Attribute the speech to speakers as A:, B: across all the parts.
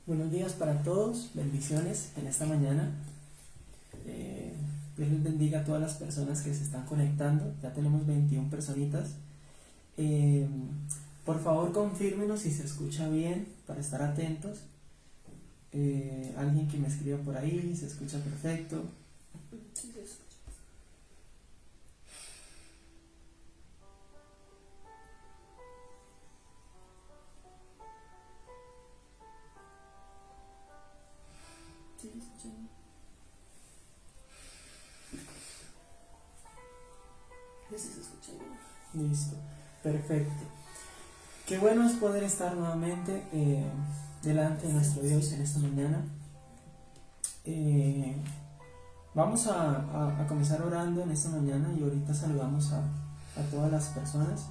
A: Buenos días para todos, bendiciones en esta mañana. Dios les bendiga a todas las personas que se están conectando. Ya tenemos 21 personitas. Por favor, confírmenos si se escucha bien para estar atentos. Alguien que me escriba por ahí, se escucha perfecto.
B: Sí, se escucha. Sí, se escucha bien. Sí, se escucha bien.
A: Listo, perfecto. Qué bueno es poder estar nuevamente delante de nuestro Dios en esta mañana. Vamos a comenzar orando en esta mañana y ahorita saludamos a todas las personas.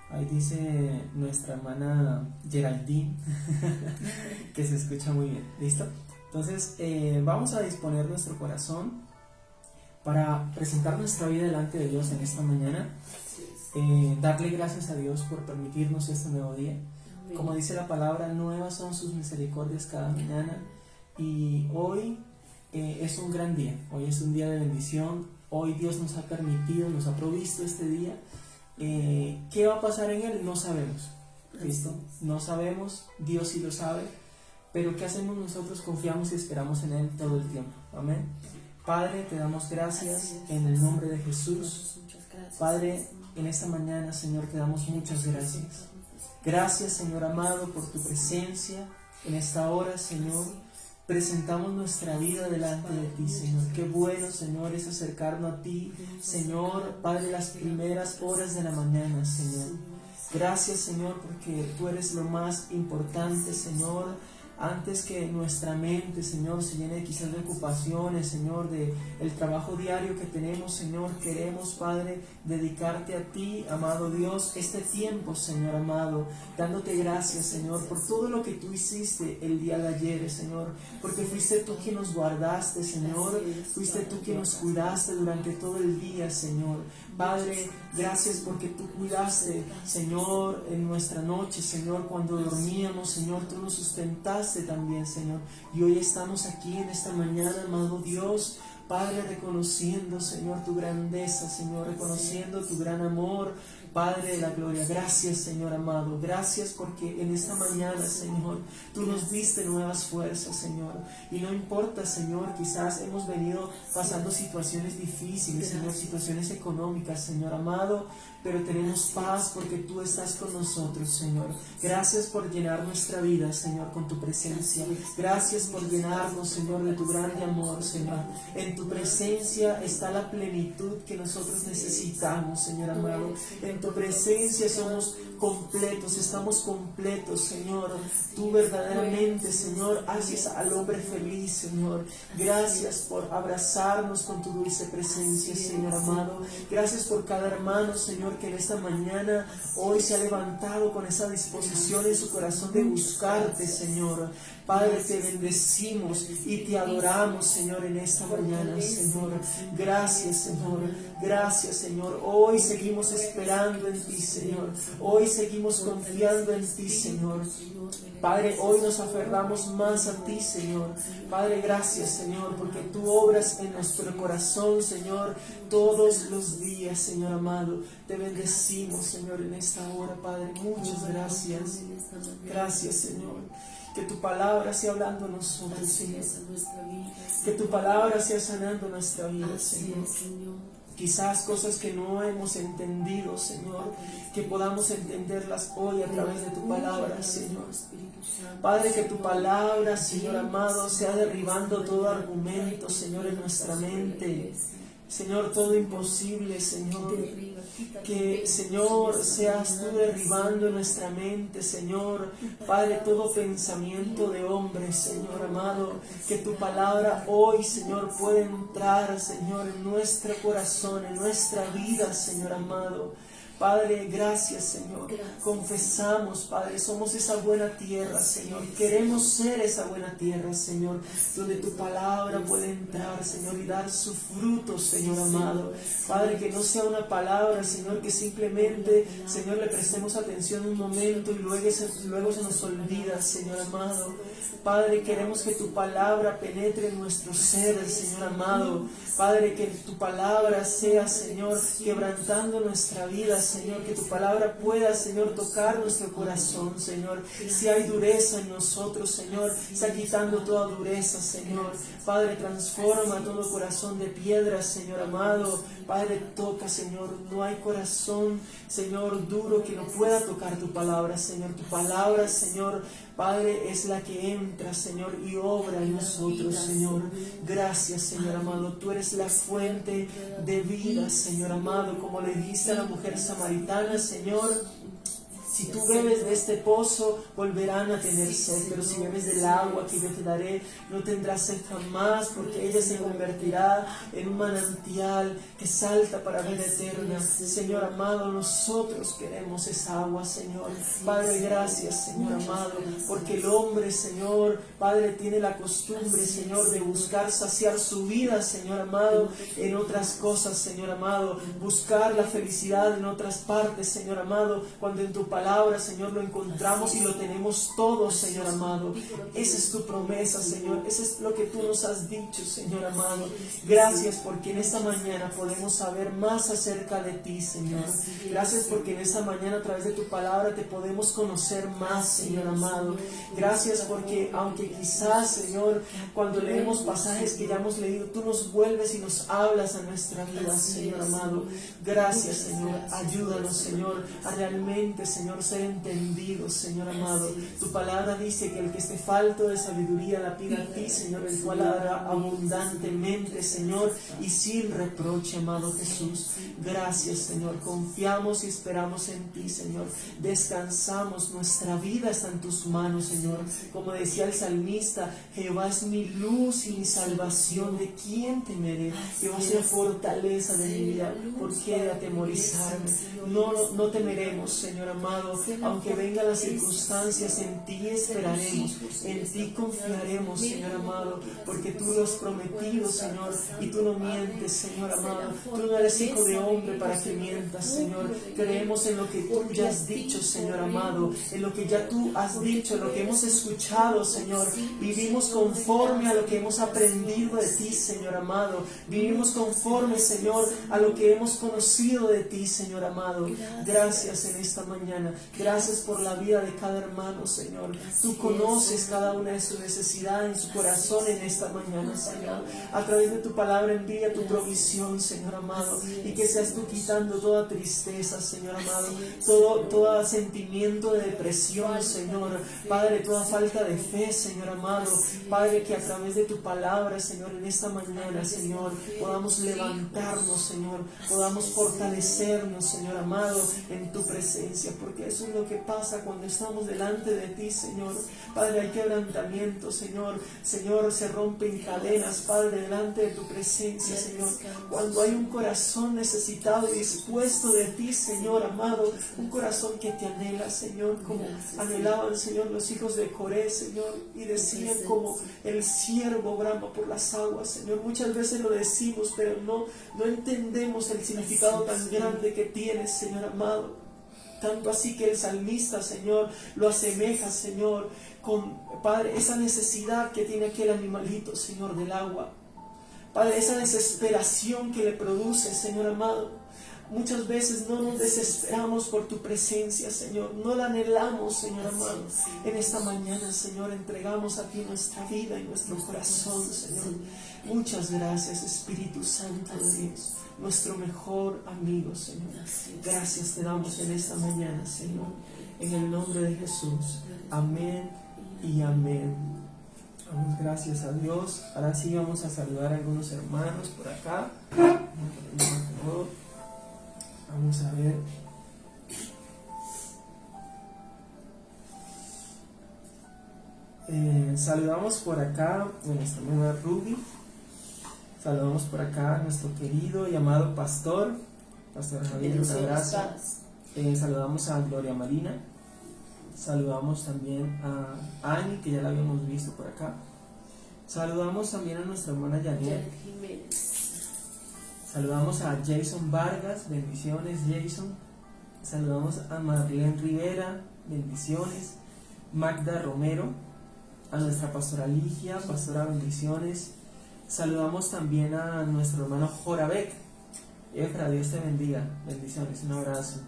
A: Ahí dice nuestra hermana Geraldine que se escucha muy bien. ¿Listo? Entonces vamos a disponer nuestro corazón para presentar nuestra vida delante de Dios en esta mañana. Darle gracias a Dios por permitirnos este nuevo día. Como dice la palabra, nuevas son sus misericordias cada mañana. Y hoy es un gran día, hoy es un día de bendición. Hoy Dios nos ha permitido, nos ha provisto este día. ¿Qué va a pasar en él? No sabemos. ¿Listo? No sabemos, Dios sí lo sabe. Pero ¿qué hacemos nosotros? Confiamos y esperamos en él todo el tiempo. Amén. Padre, te damos gracias en el nombre de Jesús. Padre, en esta mañana, Señor, te damos muchas gracias. Gracias, Señor amado, por tu presencia en esta hora, Señor. Presentamos nuestra vida delante de ti, Señor. Qué bueno, Señor, es acercarnos a ti, Señor, Padre, las primeras horas de la mañana, Señor. Gracias, Señor, porque tú eres lo más importante, Señor. Antes que nuestra mente, Señor, se llene quizás de ocupaciones, Señor, de el trabajo diario que tenemos, Señor, queremos, Padre, dedicarte a ti, amado Dios, este tiempo, Señor amado, dándote gracias, Señor, por todo lo que tú hiciste el día de ayer, Señor, porque fuiste tú quien nos guardaste, Señor, fuiste tú quien nos cuidaste durante todo el día, Señor. Padre, gracias porque tú cuidaste, Señor, en nuestra noche, Señor, cuando dormíamos, Señor, tú nos sustentaste también, Señor, y hoy estamos aquí en esta mañana, amado Dios, Padre, reconociendo, Señor, tu grandeza, Señor, reconociendo tu gran amor, Padre de la gloria. Gracias, Señor amado, gracias porque en esta mañana, Señor, tú nos diste nuevas fuerzas, Señor, y no importa, Señor, quizás hemos venido pasando situaciones difíciles, Señor, situaciones económicas, Señor amado, pero tenemos paz porque tú estás con nosotros, Señor. Gracias por llenar nuestra vida, Señor, con tu presencia. Gracias por llenarnos, Señor, de tu grande amor, Señor. En tu presencia está la plenitud que nosotros necesitamos, Señor amado. En tu presencia somos completos, estamos completos, Señor. Tú verdaderamente, Señor, haces al hombre feliz, Señor. Gracias por abrazarnos con tu dulce presencia, Señor amado. Gracias por cada hermano, Señor, que en esta mañana hoy se ha levantado con esa disposición en su corazón de buscarte, Señor. Padre, te bendecimos y te adoramos, Señor, en esta mañana, Señor. Gracias, Señor. Gracias, Señor. Hoy seguimos esperando en ti, Señor. Hoy seguimos confiando en ti, Señor. Padre, hoy nos aferramos más a ti, Señor. Padre, gracias, Señor, porque tú obras en nuestro corazón, Señor, todos los días, Señor amado. Te bendecimos, Señor, en esta hora, Padre. Muchas gracias. Gracias, Señor. Que tu palabra sea hablando a nosotros, Señor. Que tu palabra sea sanando nuestra vida, Señor. Quizás cosas que no hemos entendido, Señor, que podamos entenderlas hoy a través de tu palabra, Señor. Padre, que tu palabra, Señor amado, sea derribando todo argumento, Señor, en nuestra mente. Señor, todo imposible, Señor. Que, Señor, seas tú derribando en nuestra mente, Señor. Padre, todo pensamiento de hombre, Señor amado. Que tu palabra hoy, Señor, pueda entrar, Señor, en nuestro corazón, en nuestra vida, Señor amado. Padre, gracias, Señor. Confesamos, Padre, somos esa buena tierra, Señor. Queremos ser esa buena tierra, Señor, donde tu palabra puede entrar, Señor, y dar su fruto, Señor amado. Padre, que no sea una palabra, Señor, que simplemente, Señor, le prestemos atención un momento y luego se nos olvida, Señor amado. Padre, queremos que tu palabra penetre en nuestro ser, Señor amado. Padre, que tu palabra sea, Señor, quebrantando nuestra vida, Señor. Que tu palabra pueda, Señor, tocar nuestro corazón, Señor. Si hay dureza en nosotros, Señor, está quitando toda dureza, Señor. Padre, transforma todo corazón de piedra, Señor amado. Padre, toca, Señor. No hay corazón, Señor, duro que no pueda tocar tu palabra, Señor. Tu palabra, Señor, Padre, es la que entra, Señor, y obra en nosotros, Señor. Gracias, Señor amado. Tú eres la fuente de vida, Señor amado. Como le dijiste a la mujer samaritana, Señor, si tú bebes de este pozo, volverán a tener sed, pero si bebes del agua que yo te daré, no tendrás sed jamás, porque ella se convertirá en un manantial que salta para vida eterna. Señor amado, nosotros queremos esa agua, Señor. Padre, gracias, Señor amado, porque el hombre, Señor, Padre, tiene la costumbre, Señor, de buscar saciar su vida, Señor amado, en otras cosas, Señor amado, buscar la felicidad en otras partes, Señor amado, cuando en tu palabra, Señor, lo encontramos y lo tenemos todo, Señor amado. Esa es tu promesa, Señor. Eso es lo que tú nos has dicho, Señor amado. Gracias porque en esta mañana podemos saber más acerca de ti, Señor. Gracias porque en esta mañana a través de tu palabra te podemos conocer más, Señor amado. Gracias porque aunque quizás, Señor, cuando leemos pasajes que ya hemos leído, tú nos vuelves y nos hablas a nuestra vida, Señor amado. Gracias, Señor. Ayúdanos, Señor, a realmente, Señor, ser entendidos, Señor amado. Tu palabra dice que el que esté falto de sabiduría la pida a ti, Señor, el cual hará abundantemente, Señor, y sin reproche, amado Jesús. Gracias, Señor. Confiamos y esperamos en ti, Señor. Descansamos, nuestra vida está en tus manos, Señor. Como decía el salmista, Jehová es mi luz y mi salvación. ¿De quién temeré? Jehová es la fortaleza de mi vida. ¿Por qué atemorizarme? No temeremos, Señor amado. Aunque vengan las circunstancias, en ti esperaremos, en ti confiaremos, Señor amado, porque tú lo has prometido, Señor, y tú no mientes, Señor amado. Tú no eres hijo de hombre para que mientas, Señor. Creemos en lo que tú ya has dicho, Señor amado, en lo que ya tú has dicho, en lo que hemos escuchado, Señor. Vivimos conforme a lo que hemos aprendido de ti, Señor amado. Vivimos conforme, Señor, a lo que hemos conocido de ti, Señor amado. Gracias en esta mañana. Gracias por la vida de cada hermano, Señor. Tú conoces cada una de sus necesidades en su corazón en esta mañana, Señor. A través de tu palabra envía tu provisión, Señor amado, y que seas tú quitando toda tristeza, Señor amado, todo sentimiento de depresión, Señor. Padre, toda falta de fe, Señor amado. Padre, que a través de tu palabra, Señor, en esta mañana, Señor, podamos levantarnos, Señor, podamos fortalecernos, Señor amado, en tu presencia, porque eso es lo que pasa cuando estamos delante de ti, Señor. Padre, hay quebrantamiento, Señor. Señor, se rompen cadenas, Padre, delante de tu presencia, Señor. Cuando hay un corazón necesitado y dispuesto de ti, Señor amado, un corazón que te anhela, Señor, como anhelaban, Señor, los hijos de Coré, Señor, y decían como el ciervo brama por las aguas, Señor. Muchas veces lo decimos, pero no entendemos el significado tan grande que tiene, Señor amado. Tanto así que el salmista, Señor, lo asemeja, Señor, con, Padre, esa necesidad que tiene aquel animalito, Señor, del agua. Padre, esa desesperación que le produce, Señor amado. Muchas veces no nos desesperamos por tu presencia, Señor. No la anhelamos, Señor amado. En esta mañana, Señor, entregamos a ti nuestra vida y nuestro corazón, Señor. Muchas gracias, Espíritu Santo de Dios, nuestro mejor amigo, Señor. Gracias te damos en esta mañana, Señor. En el nombre de Jesús. Amén y amén. Damos gracias a Dios. Ahora sí vamos a saludar a algunos hermanos por acá. Vamos a ver. Saludamos por acá a nuestra hermana Ruby. Saludamos por acá a nuestro querido y amado pastor Javier. Un abrazo. Saludamos a Gloria Marina. Saludamos también a Ani, que ya la habíamos visto por acá. Saludamos también a nuestra hermana Janet
B: Jiménez.
A: Saludamos a Jason Vargas, bendiciones Jason. Saludamos a Marlene Rivera, bendiciones. Magda Romero, a nuestra pastora Ligia, pastora, bendiciones. Saludamos también a nuestro hermano Jorabek. Efra, Dios te bendiga, bendiciones, un abrazo.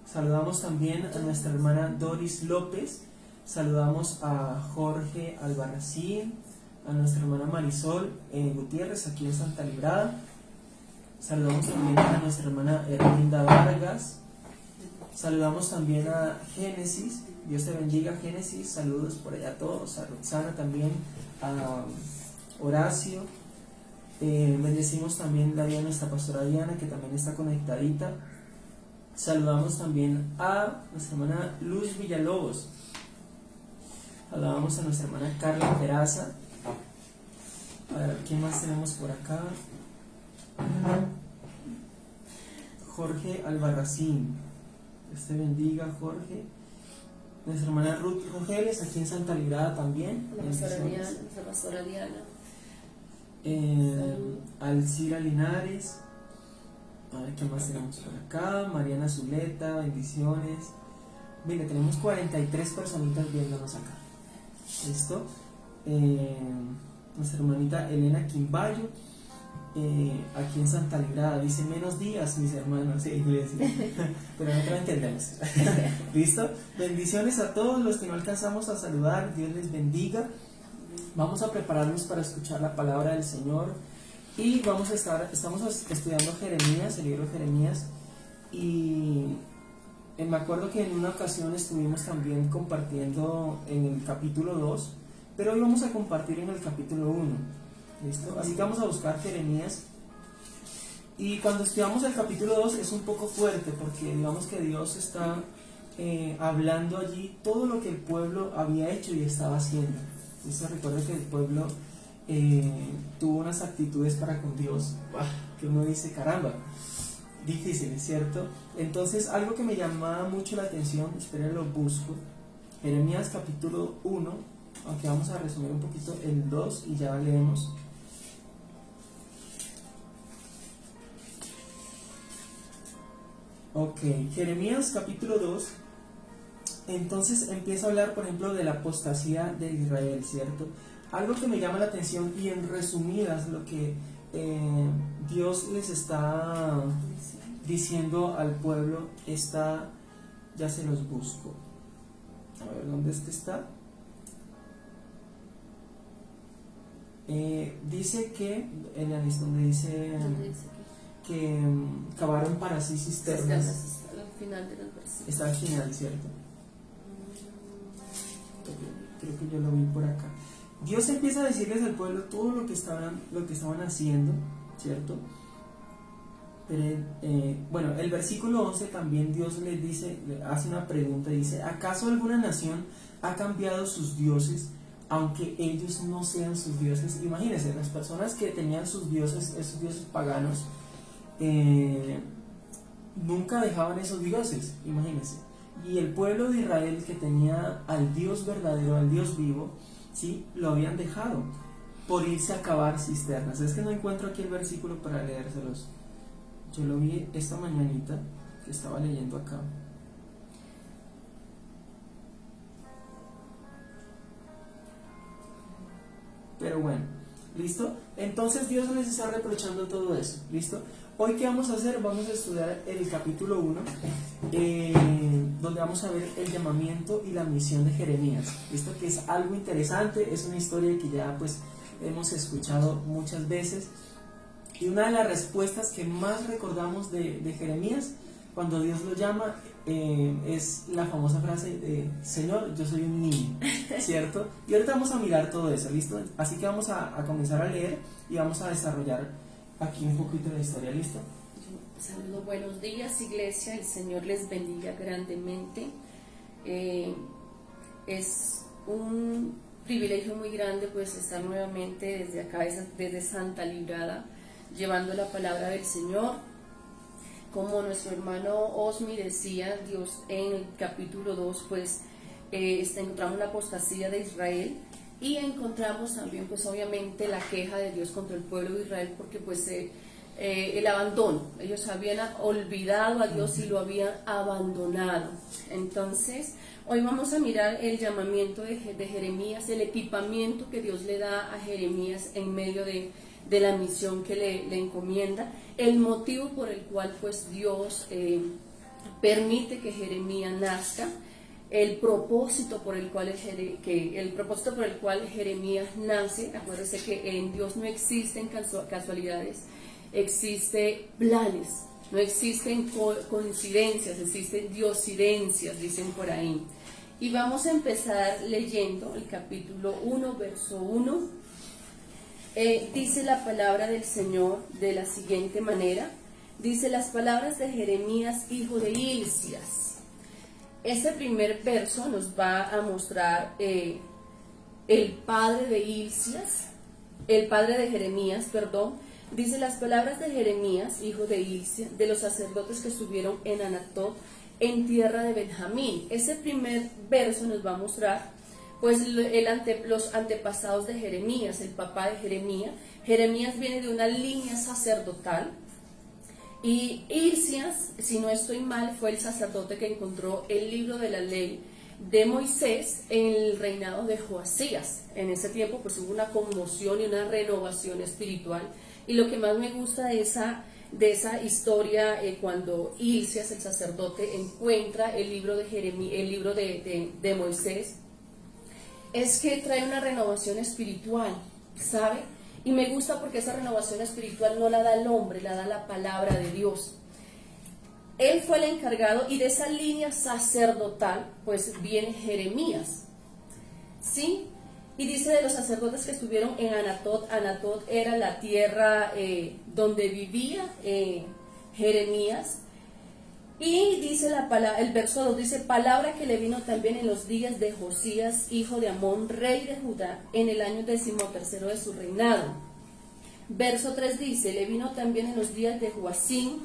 A: Saludamos también a nuestra hermana Doris López. Saludamos a Jorge Albarracín, a nuestra hermana Marisol Gutiérrez, aquí en Santa Librada. Saludamos también a nuestra hermana Erlinda Vargas. Saludamos también a Génesis, Dios te bendiga Génesis, saludos por allá a todos, a Roxana también, a Horacio. Bendecimos también la vida de nuestra pastora Diana, que también está conectadita. Saludamos también a nuestra hermana Luz Villalobos. Saludamos a nuestra hermana Carla Peraza. A ver, ¿quién más tenemos por acá? Jorge Albarracín. Dios te bendiga, Jorge. Nuestra hermana Ruth Rogeles, aquí en Santa Librada también.
B: Nuestra pastora Diana.
A: Alcira Linares. A ver, ¿qué más tenemos por acá? Mariana Zuleta, bendiciones. Mira, tenemos 43 personitas viéndonos acá. ¿Listo? Nuestra hermanita Elena Quimbayo, aquí en Santa Librada, dice: menos días, mis hermanos de iglesia. Pero nosotros entendemos. ¿Listo? Bendiciones a todos los que no alcanzamos a saludar. Dios les bendiga. Vamos a prepararnos para escuchar la palabra del Señor. Y estamos estudiando Jeremías, el libro de Jeremías. Y me acuerdo que en una ocasión estuvimos también compartiendo en el capítulo 2, pero hoy vamos a compartir en el capítulo 1. ¿Listo? Así que vamos a buscar Jeremías. Y cuando estudiamos el capítulo 2 es un poco fuerte, porque digamos que Dios está hablando allí todo lo que el pueblo había hecho y estaba haciendo. ¿Listo? Recuerda que el pueblo tuvo unas actitudes para con Dios que uno dice: caramba, difíciles, ¿cierto? Entonces, algo que me llamaba mucho la atención, esperen, lo busco. Jeremías capítulo 1, aunque vamos a resumir un poquito el 2 y ya leemos. Ok, Jeremías capítulo 2. Entonces empieza a hablar, por ejemplo, de la apostasía de Israel, ¿cierto? Algo que me llama la atención, y en resumidas lo que Dios les está diciendo al pueblo está, ya se los busco. A ver, ¿dónde es que está? Dice que, en la lista donde dice que cavaron para sí cisternas.
B: Al final de los versículos.
A: Está al final, ¿cierto? Creo que yo lo vi por acá. Dios empieza a decirles al pueblo todo lo que estaban haciendo, ¿cierto? Pero, bueno, el versículo 11 también Dios les dice, hace una pregunta, dice: ¿acaso alguna nación ha cambiado sus dioses, aunque ellos no sean sus dioses? Imagínense, las personas que tenían sus dioses, esos dioses paganos, nunca dejaban esos dioses, imagínense. Y el pueblo de Israel, que tenía al Dios verdadero, al Dios vivo, ¿sí?, lo habían dejado por irse a cavar cisternas. Es que no encuentro aquí el versículo para leérselos. Yo lo vi esta mañanita que estaba leyendo acá. Pero bueno, ¿listo? Entonces Dios les está reprochando todo eso, ¿listo? Hoy, ¿qué vamos a hacer? Vamos a estudiar el capítulo 1, donde vamos a ver el llamamiento y la misión de Jeremías, ¿listo? Que es algo interesante, es una historia que ya pues hemos escuchado muchas veces, y una de las respuestas que más recordamos de Jeremías cuando Dios lo llama es la famosa frase de: Señor, yo soy un niño, ¿cierto? Y ahorita vamos a mirar todo eso, ¿listo? Así que vamos a comenzar a leer y vamos a desarrollar aquí un poquito de la historia, ¿listo?
B: Saludos, buenos días, iglesia, el Señor les bendiga grandemente. Es un privilegio muy grande pues estar nuevamente desde acá, desde Santa Librada, llevando la palabra del Señor. como nuestro hermano Osmi decía, Dios en el capítulo 2 pues encontramos la apostasía de Israel y encontramos también pues obviamente la queja de Dios contra el pueblo de Israel porque pues el abandono, ellos habían olvidado a Dios y lo habían abandonado. Entonces hoy vamos a mirar el llamamiento de Jeremías, el equipamiento que Dios le da a Jeremías en medio de la misión que le encomienda, el motivo por el cual pues Dios permite que Jeremías nazca, el propósito por el cual Jeremías nace. Acuérdense que en Dios no existen casualidades, existen planes, no existen coincidencias, existen diosidencias, dicen por ahí. Y vamos a empezar leyendo el capítulo 1, verso 1. Dice la palabra del Señor de la siguiente manera. Dice: las palabras de Jeremías, hijo de Hilcías. Este primer verso nos va a mostrar el padre de Hilcías, el padre de Jeremías, perdón. Dice: las palabras de Jeremías, hijo de Hilcías, de los sacerdotes que estuvieron en Anatot, en tierra de Benjamín. Ese primer verso nos va a mostrar pues los antepasados de Jeremías, el papá de Jeremías. Jeremías viene de una línea sacerdotal y Hilcías, si no estoy mal, fue el sacerdote que encontró el libro de la ley de Moisés en el reinado de Joasías. En ese tiempo pues hubo una conmoción y una renovación espiritual, y lo que más me gusta de esa historia, cuando Hilcías, el sacerdote, encuentra el libro de de Moisés, es que trae una renovación espiritual, ¿sabe? Y me gusta porque esa renovación espiritual no la da el hombre, la da la palabra de Dios. Él fue el encargado, y de esa línea sacerdotal pues viene Jeremías, ¿sí? Y dice de los sacerdotes que estuvieron en Anatot. Anatot era la tierra donde vivía Jeremías. Y dice el verso 2, dice: palabra que le vino también en los días de Josías, hijo de Amón, rey de Judá, en el año 13º de su reinado. Verso 3 dice: le vino también en los días de Joacim,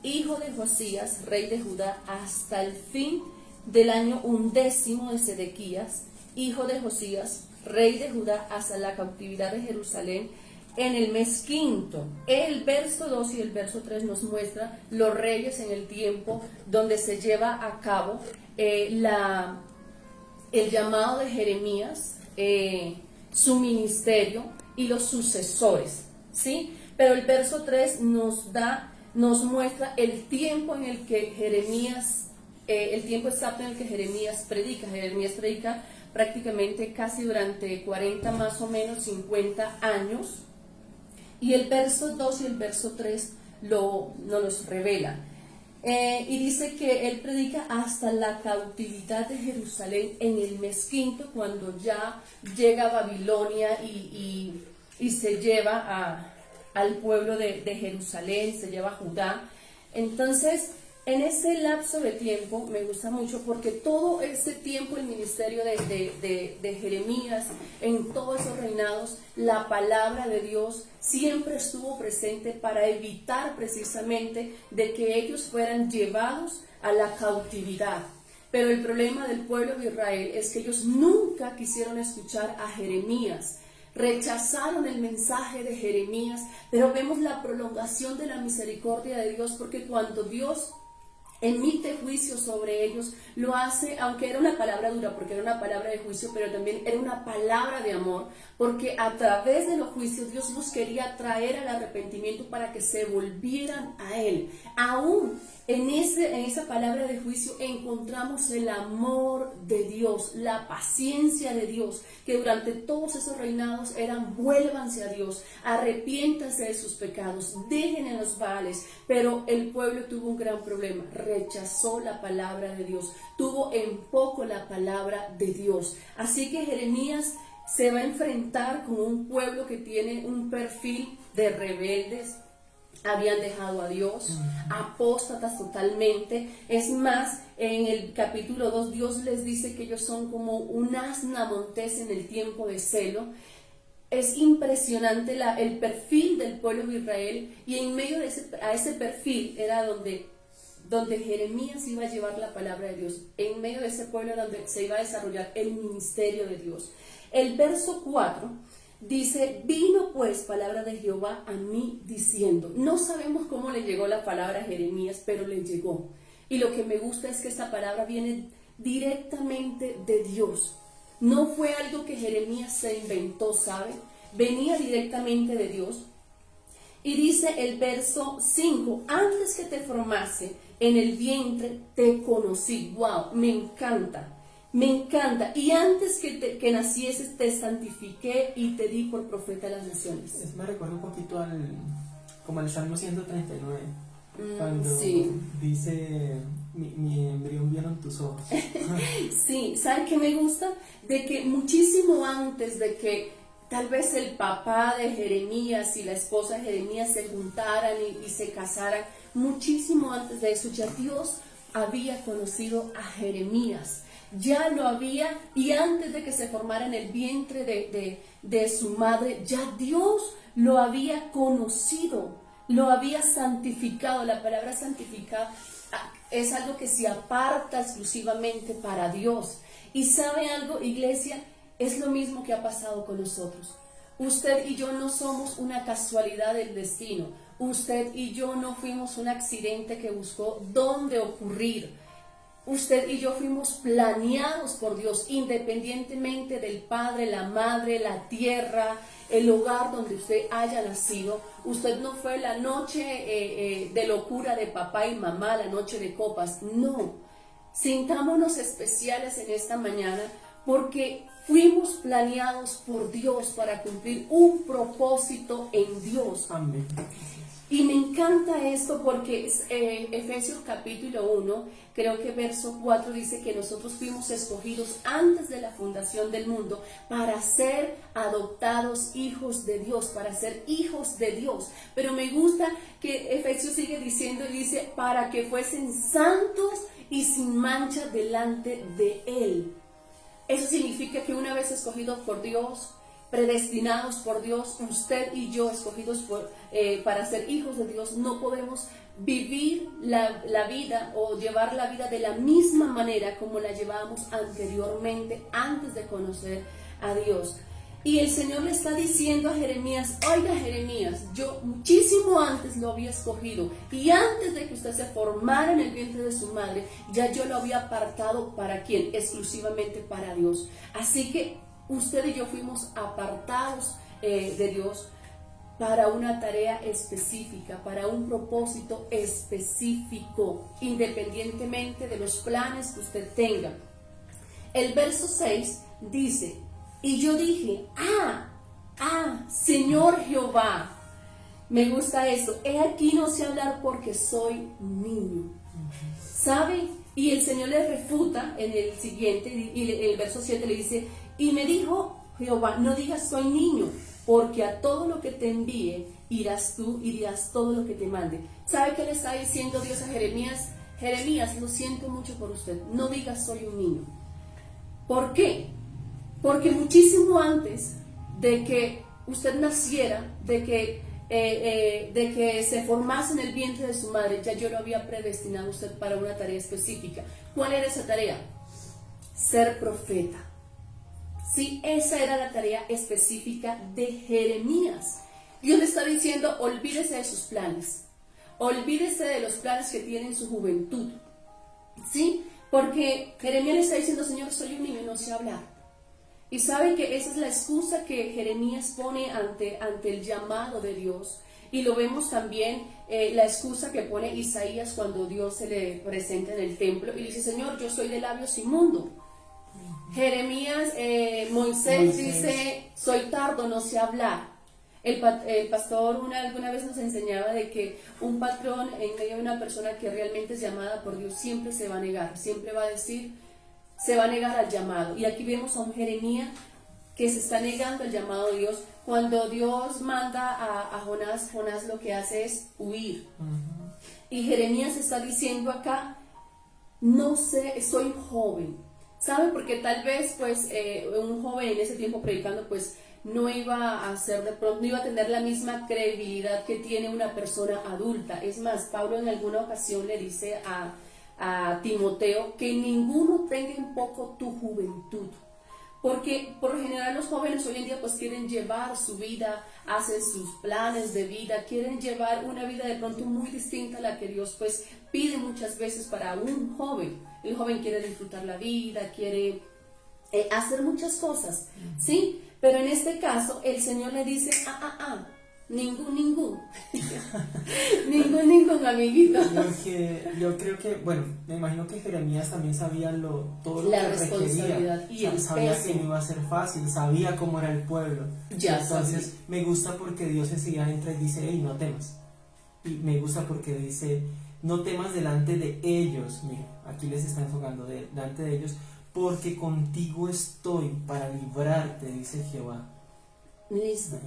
B: hijo de Josías, rey de Judá, hasta el fin del año 11 de Sedequías, hijo de Josías, rey de Judá, hasta la cautividad de Jerusalén, en el mes quinto. El verso 2 y el verso 3 nos muestra los reyes en el tiempo donde se lleva a cabo el llamado de Jeremías, su ministerio y los sucesores, ¿sí? Pero el verso 3 nos muestra el tiempo en el que Jeremías, el tiempo exacto en el que Jeremías predica. Jeremías predica prácticamente casi durante 40, más o menos 50 años. Y el verso 2 y el verso 3 nos los revela. Y dice que él predica hasta la cautividad de Jerusalén en el mes quinto, cuando ya llega a Babilonia y se lleva al pueblo de Jerusalén, se lleva a Judá. Entonces, en ese lapso de tiempo me gusta mucho porque todo ese tiempo el ministerio de Jeremías, en todos esos reinados, la palabra de Dios siempre estuvo presente para evitar precisamente de que ellos fueran llevados a la cautividad. Pero el problema del pueblo de Israel es que ellos nunca quisieron escuchar a Jeremías. Rechazaron el mensaje de Jeremías, pero vemos la prolongación de la misericordia de Dios, porque cuando Dios emite juicio sobre ellos, lo hace, aunque era una palabra dura, porque era una palabra de juicio, pero también era una palabra de amor, porque a través de los juicios Dios los quería traer al arrepentimiento para que se volvieran a Él. Aún en esa palabra de juicio encontramos el amor de Dios, la paciencia de Dios, que durante todos esos reinados eran: vuélvanse a Dios, arrepiéntanse de sus pecados, dejen en los Baales. Pero el pueblo tuvo un gran problema: rechazó la palabra de Dios, tuvo en poco la palabra de Dios. Así que Jeremías se va a enfrentar con un pueblo que tiene un perfil de rebeldes. Habían dejado a Dios, apóstatas totalmente. Es más, en el capítulo 2 Dios les dice que ellos son como un asna montés en el tiempo de celo. Es impresionante el perfil del pueblo de Israel, y en medio de ese perfil era donde donde Jeremías iba a llevar la palabra de Dios, en medio de ese pueblo donde se iba a desarrollar el ministerio de Dios. El verso 4 dice, vino pues palabra de Jehová a mí diciendo. No sabemos cómo le llegó la palabra a Jeremías, pero le llegó. Y lo que me gusta es que esta palabra viene directamente de Dios. No fue algo que Jeremías se inventó, ¿sabe? Venía directamente de Dios. Y dice el verso 5, antes que te formase en el vientre te conocí. Wow, me encanta, me encanta. Y antes que nacieses te santifiqué y te di por profeta a las naciones.
A: Me recuerda un poquito como al Salmo 139, cuando
B: sí.
A: dice, mi embrión vieron tus ojos.
B: Sí, ¿saben qué me gusta? De que muchísimo antes de que tal vez el papá de Jeremías y la esposa de Jeremías se juntaran y se casaran, muchísimo antes de eso ya Dios había conocido a Jeremías, ya lo había, y antes de que se formara en el vientre de su madre, ya Dios lo había conocido, lo había santificado. La palabra santificado es algo que se aparta exclusivamente para Dios. Y ¿sabe algo, iglesia? Es lo mismo que ha pasado con nosotros. Usted y yo no somos una casualidad del destino. Usted y yo no fuimos un accidente que buscó dónde ocurrir. Usted y yo fuimos planeados por Dios, independientemente del padre, la madre, la tierra, el hogar donde usted haya nacido. Usted no fue la noche de locura de papá y mamá, la noche de copas. No. Sintámonos especiales en esta mañana porque fuimos planeados por Dios para cumplir un propósito en Dios.
A: Amén.
B: Y me encanta esto porque Efesios capítulo 1, creo que verso 4 dice que nosotros fuimos escogidos antes de la fundación del mundo para ser adoptados hijos de Dios, para ser hijos de Dios. Pero me gusta que Efesios sigue diciendo y dice, para que fuesen santos y sin mancha delante de Él. Eso significa que una vez escogidos por Dios, predestinados por Dios, usted y yo escogidos para ser hijos de Dios, no podemos vivir la vida o llevar la vida de la misma manera como la llevábamos anteriormente, antes de conocer a Dios. Y el Señor le está diciendo a Jeremías, oiga Jeremías, yo muchísimo antes lo había escogido y antes de que usted se formara en el vientre de su madre, ya yo lo había apartado. ¿Para quién? Exclusivamente para Dios. Así que usted y yo fuimos apartados de Dios para una tarea específica, para un propósito específico, independientemente de los planes que usted tenga. El verso 6 dice, y yo dije, Señor Jehová, me gusta eso, he aquí no sé hablar porque soy niño. ¿Sabe? Y el Señor le refuta en el siguiente, y el verso 7 le dice, y me dijo Jehová, no digas soy niño, porque a todo lo que te envíe irás tú y dirás todo lo que te mande. ¿Sabe qué le está diciendo Dios a Jeremías? Jeremías, lo siento mucho por usted, no digas soy un niño. ¿Por qué? Porque muchísimo antes de que usted naciera, de que se formase en el vientre de su madre, ya yo lo había predestinado a usted para una tarea específica. ¿Cuál era esa tarea? Ser profeta. Sí, esa era la tarea específica de Jeremías. Dios le está diciendo, olvídese de sus planes, olvídese de los planes que tiene en su juventud. ¿Sí? Porque Jeremías le está diciendo, Señor, soy un niño y no sé hablar. Y sabe que esa es la excusa que Jeremías pone ante el llamado de Dios. Y lo vemos también, la excusa que pone Isaías cuando Dios se le presenta en el templo. Y dice, Señor, yo soy de labios inmundos. Jeremías, Moisés dice, soy tardo, no sé hablar. El pastor alguna vez nos enseñaba de que un patrón en medio de una persona que realmente es llamada por Dios siempre se va a negar, siempre va a decir, se va a negar al llamado. Y aquí vemos a un Jeremías que se está negando al llamado de Dios. Cuando Dios manda a Jonás, Jonás lo que hace es huir. Y Jeremías está diciendo acá, no sé, soy joven. ¿Sabe? Porque tal vez pues un joven en ese tiempo predicando pues no iba a ser de pronto, no iba a tener la misma credibilidad que tiene una persona adulta. Es más, Pablo en alguna ocasión le dice a Timoteo que ninguno tenga en poco tu juventud. Porque por lo general los jóvenes hoy en día pues quieren llevar su vida, hacen sus planes de vida, quieren llevar una vida de pronto muy distinta a la que Dios pues pide muchas veces para un joven. El joven quiere disfrutar la vida, quiere hacer muchas cosas, ¿sí? Pero en este caso el Señor le dice, ningún, ningún amiguito.
A: Porque yo creo que, bueno, me imagino que Jeremías también sabía todo lo
B: la
A: que
B: responsabilidad
A: requería.
B: y el
A: sabía
B: peso.
A: que no iba a ser fácil, sabía cómo era el pueblo.
B: Ya
A: Entonces
B: sabía.
A: me gusta porque Dios enseguida entra y dice, hey, no temas. Y me gusta porque dice, no temas delante de ellos. Mira, aquí les está enfocando, delante de ellos, porque contigo estoy para librarte, dice Jehová.
B: Listo.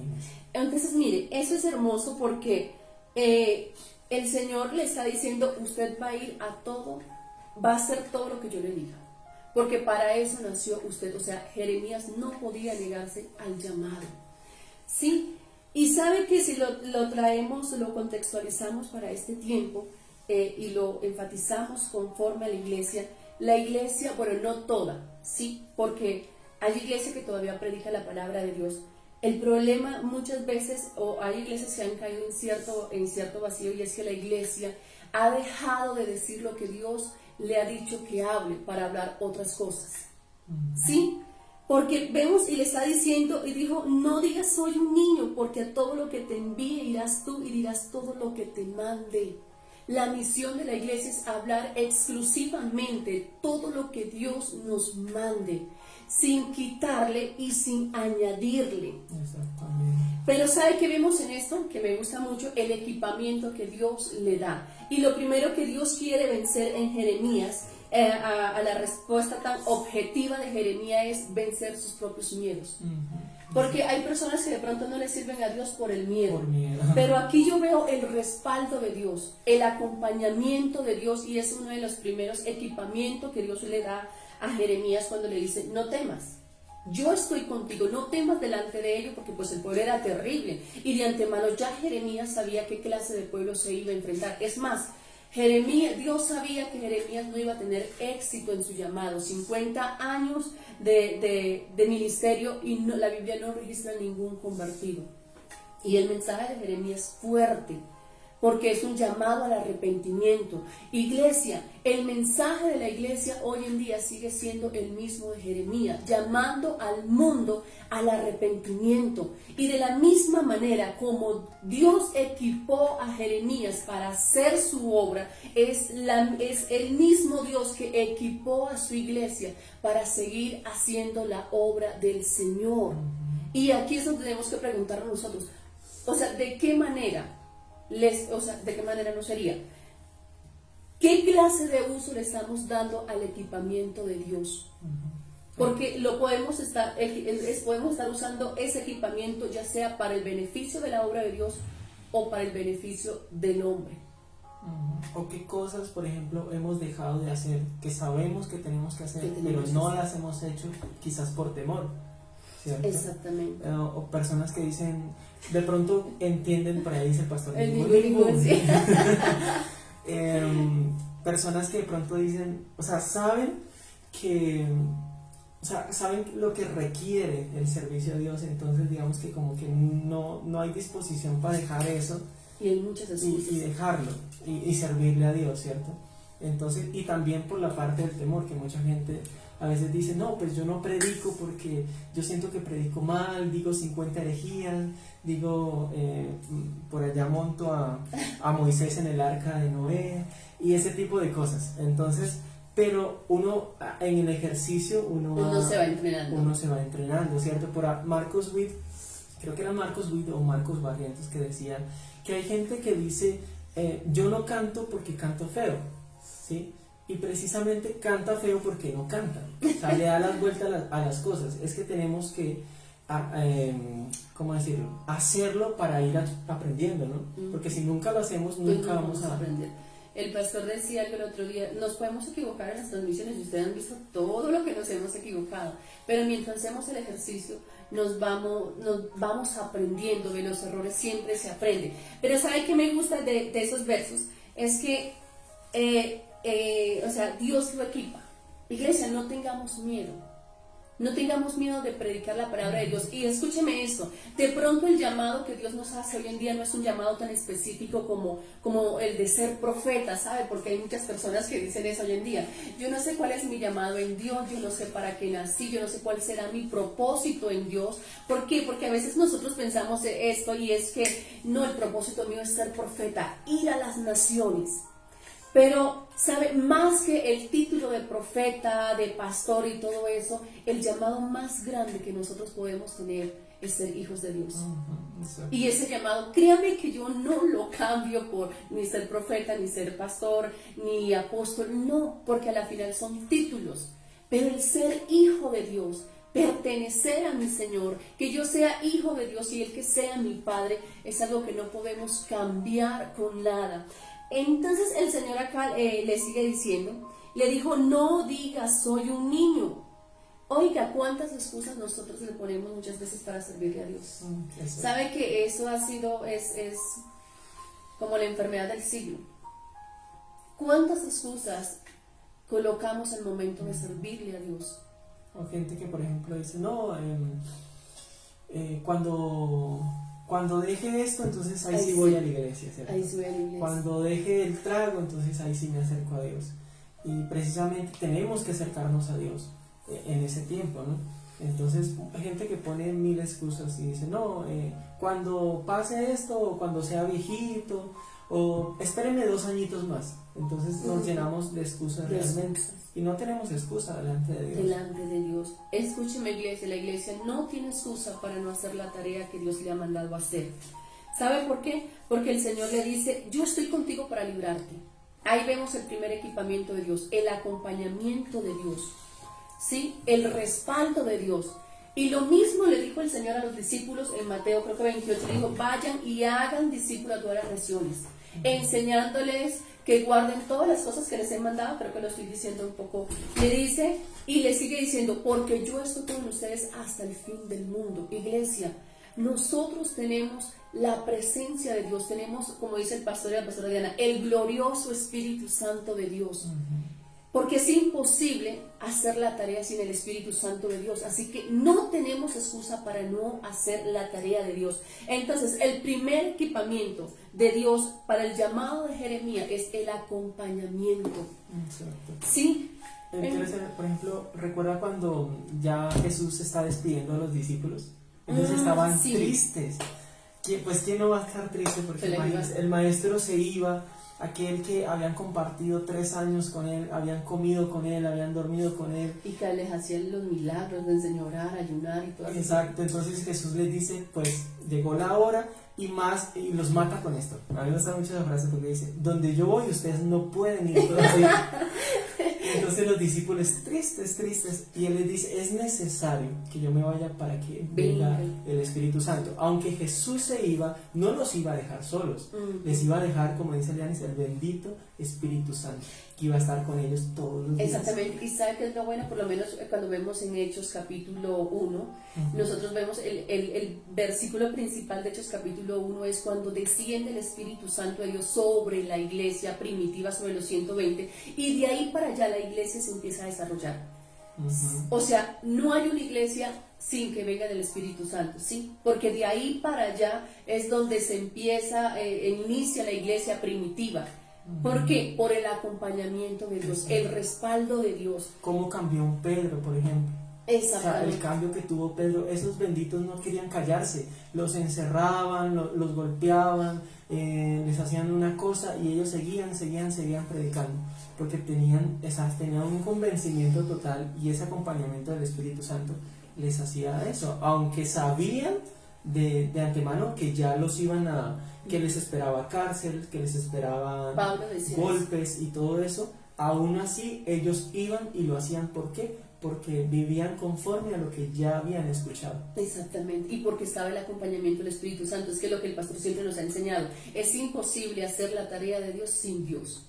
B: Entonces, mire, eso es hermoso porque el Señor le está diciendo, usted va a ir a todo, va a hacer todo lo que yo le diga. Porque para eso nació usted. O sea, Jeremías no podía negarse al llamado. ¿Sí? Y sabe que si lo traemos, lo contextualizamos para este tiempo y lo enfatizamos conforme a la iglesia, bueno, no toda, ¿sí? Porque hay iglesia que todavía predica la palabra de Dios. El problema muchas veces, o hay iglesias que han caído en cierto vacío, y es que la iglesia ha dejado de decir lo que Dios le ha dicho que hable para hablar otras cosas. ¿Sí? Porque vemos y le está diciendo, y dijo, no digas soy un niño, porque a todo lo que te envíe irás tú y dirás todo lo que te mande. La misión de la iglesia es hablar exclusivamente todo lo que Dios nos mande, sin quitarle y sin añadirle.
A: Exactamente.
B: Pero ¿sabe qué vemos en esto? Que me gusta mucho el equipamiento que Dios le da. Y lo primero que Dios quiere vencer en Jeremías, a la respuesta tan objetiva de Jeremías, es vencer sus propios miedos. Porque hay personas que de pronto no le sirven a Dios por el miedo. Pero aquí yo veo el respaldo de Dios, el acompañamiento de Dios, y es uno de los primeros equipamientos que Dios le da a Jeremías cuando le dice, no temas, yo estoy contigo, no temas delante de ellos, porque pues el pueblo era terrible, y de antemano ya Jeremías sabía qué clase de pueblo se iba a enfrentar. Es más, Dios sabía que Jeremías no iba a tener éxito en su llamado. 50 años de ministerio y la Biblia no registra ningún convertido. Y el mensaje de Jeremías es fuerte, porque es un llamado al arrepentimiento. Iglesia, el mensaje de la iglesia hoy en día sigue siendo el mismo de Jeremías, llamando al mundo al arrepentimiento. Y de la misma manera como Dios equipó a Jeremías para hacer su obra, es el mismo Dios que equipó a su iglesia para seguir haciendo la obra del Señor. Y aquí es donde tenemos que preguntarnos nosotros, o sea, ¿de qué manera? ¿De qué manera no sería? ¿Qué clase de uso le estamos dando al equipamiento de Dios? Porque podemos estar usando ese equipamiento ya sea para el beneficio de la obra de Dios o para el beneficio del hombre.
A: O qué cosas, por ejemplo, hemos dejado de hacer, que sabemos que tenemos que hacer, pero no las hemos hecho quizás por temor, ¿cierto?
B: Exactamente.
A: O personas que dicen, de pronto entienden, por ahí dice el pastor,
B: Sí.
A: personas que de pronto dicen, o sea, saben lo que requiere el servicio a Dios, entonces digamos que como que no hay disposición para dejar eso
B: y hay muchas excusas
A: y dejarlo y servirle a Dios, ¿cierto? Entonces, y también por la parte del temor, que mucha gente a veces dice, no, pues yo no predico porque yo siento que predico mal, digo 50 herejías, digo, por allá monto a Moisés en el arca de Noé, y ese tipo de cosas. Entonces, pero uno en el ejercicio, uno se va entrenando, ¿cierto? Por Marcos Witt, creo que era Marcos Witt o Marcos Barrientos, que decía que hay gente que dice, yo no canto porque canto feo, ¿sí? Y precisamente canta feo porque no canta, o sea, le da las vueltas a las cosas. Es que tenemos que, ¿cómo decirlo? Hacerlo para ir aprendiendo, ¿no? Porque si nunca lo hacemos, nunca vamos a
B: aprender. El pastor decía algo el otro día, nos podemos equivocar en las transmisiones, y ustedes han visto todo lo que nos hemos equivocado, pero mientras hacemos el ejercicio, nos vamos aprendiendo, de los errores siempre se aprende. Pero ¿sabe qué me gusta de esos versos? Es que, o sea, Dios lo equipa. Iglesia, no tengamos miedo. No tengamos miedo de predicar la palabra de Dios. Y escúcheme esto, de pronto el llamado que Dios nos hace hoy en día no es un llamado tan específico como el de ser profeta, ¿sabe? Porque hay muchas personas que dicen eso hoy en día. Yo no sé cuál es mi llamado en Dios, yo no sé para qué nací, yo no sé cuál será mi propósito en Dios. ¿Por qué? Porque a veces nosotros pensamos esto y es que no, el propósito mío es ser profeta, ir a las naciones. Pero, ¿sabe? Más que el título de profeta, de pastor y todo eso, el llamado más grande que nosotros podemos tener es ser hijos de Dios. Y ese llamado, créame que yo no lo cambio por ni ser profeta, ni ser pastor, ni apóstol, no, porque a la final son títulos. Pero el ser hijo de Dios, pertenecer a mi Señor, que yo sea hijo de Dios y Él que sea mi Padre, es algo que no podemos cambiar con nada. Entonces el Señor acá le sigue diciendo, le dijo, no digas soy un niño. Oiga, cuántas excusas nosotros le ponemos muchas veces para servirle a Dios. ¿Sabe que eso ha sido, es como la enfermedad del siglo? ¿Cuántas excusas colocamos al momento de servirle a Dios?
A: O gente que por ejemplo dice, no, cuando deje esto, entonces ahí sí voy a la iglesia, ¿cierto?
B: Ahí sí voy a la iglesia.
A: Cuando deje el trago, entonces ahí sí me acerco a Dios. Y precisamente tenemos que acercarnos a Dios en ese tiempo, ¿no? Entonces, hay gente que pone mil excusas y dice, no, cuando pase esto, o cuando sea viejito, o espérenme 2 añitos más. Entonces nos llenamos de excusas realmente. Y no tenemos excusa delante de Dios.
B: Delante de Dios. Escúcheme, iglesia, la iglesia no tiene excusa para no hacer la tarea que Dios le ha mandado a hacer. ¿Sabe por qué? Porque el Señor le dice, yo estoy contigo para librarte. Ahí vemos el primer equipamiento de Dios, el acompañamiento de Dios, ¿sí? El respaldo de Dios. Y lo mismo le dijo el Señor a los discípulos en Mateo, creo que 28, dijo, vayan y hagan discípulos a todas las naciones, enseñándoles que guarden todas las cosas que les he mandado. Creo que lo estoy diciendo un poco. Le dice y le sigue diciendo, porque yo estoy con ustedes hasta el fin del mundo. Iglesia, nosotros tenemos la presencia de Dios, tenemos, como dice el pastor y la pastora Diana, el glorioso Espíritu Santo de Dios. Porque es imposible hacer la tarea sin el Espíritu Santo de Dios. Así que no tenemos excusa para no hacer la tarea de Dios. Entonces, el primer equipamiento de Dios para el llamado de Jeremías es el acompañamiento.
A: Exacto.
B: ¿Sí?
A: Por ejemplo, ¿recuerda cuando ya Jesús está despidiendo a los discípulos? Ellos estaban tristes. Pues ¿quién no va a estar triste? Porque el maestro se iba. Aquel que habían compartido 3 años con él, habían comido con él, habían dormido con él.
B: Y que les hacían los milagros, les enseñó a orar, ayunar y todo eso.
A: Exacto, entonces Jesús les dice, pues llegó la hora y los mata con esto. A mí me gusta mucho la frase porque dice, donde yo voy ustedes no pueden ir todavía. Entonces los discípulos tristes, y él les dice, es necesario que yo me vaya para que venga el Espíritu Santo. Aunque Jesús se iba, no los iba a dejar solos, les iba a dejar, como dice Lianis, el bendito Espíritu Santo, que iba a estar con ellos todos los días.
B: Exactamente, y ¿sabe qué es lo bueno? Por lo menos cuando vemos en Hechos capítulo 1, nosotros vemos el versículo principal de Hechos capítulo 1 es cuando desciende el Espíritu Santo de Dios sobre la iglesia primitiva, sobre los 120, y de ahí para allá la iglesia se empieza a desarrollar. O sea, no hay una iglesia sin que venga del Espíritu Santo, ¿sí? Porque de ahí para allá es donde se empieza, inicia la iglesia primitiva. ¿Por qué? Por el acompañamiento de Dios, el respaldo de Dios.
A: ¿Cómo cambió Pedro, por ejemplo?
B: Exactamente.
A: O sea, el cambio que tuvo Pedro, esos benditos no querían callarse, los encerraban, los golpeaban, les hacían una cosa y ellos seguían predicando, porque tenían un convencimiento total, y ese acompañamiento del Espíritu Santo les hacía eso, aunque sabían de antemano que ya los iban que les esperaba cárcel, que les esperaba golpes y todo eso. Aún así ellos iban y lo hacían. ¿Por qué? porque vivían conforme a lo que ya habían escuchado.
B: Exactamente, y porque estaba el acompañamiento del Espíritu Santo. Es que lo que el pastor siempre nos ha enseñado, es imposible hacer la tarea de Dios sin Dios.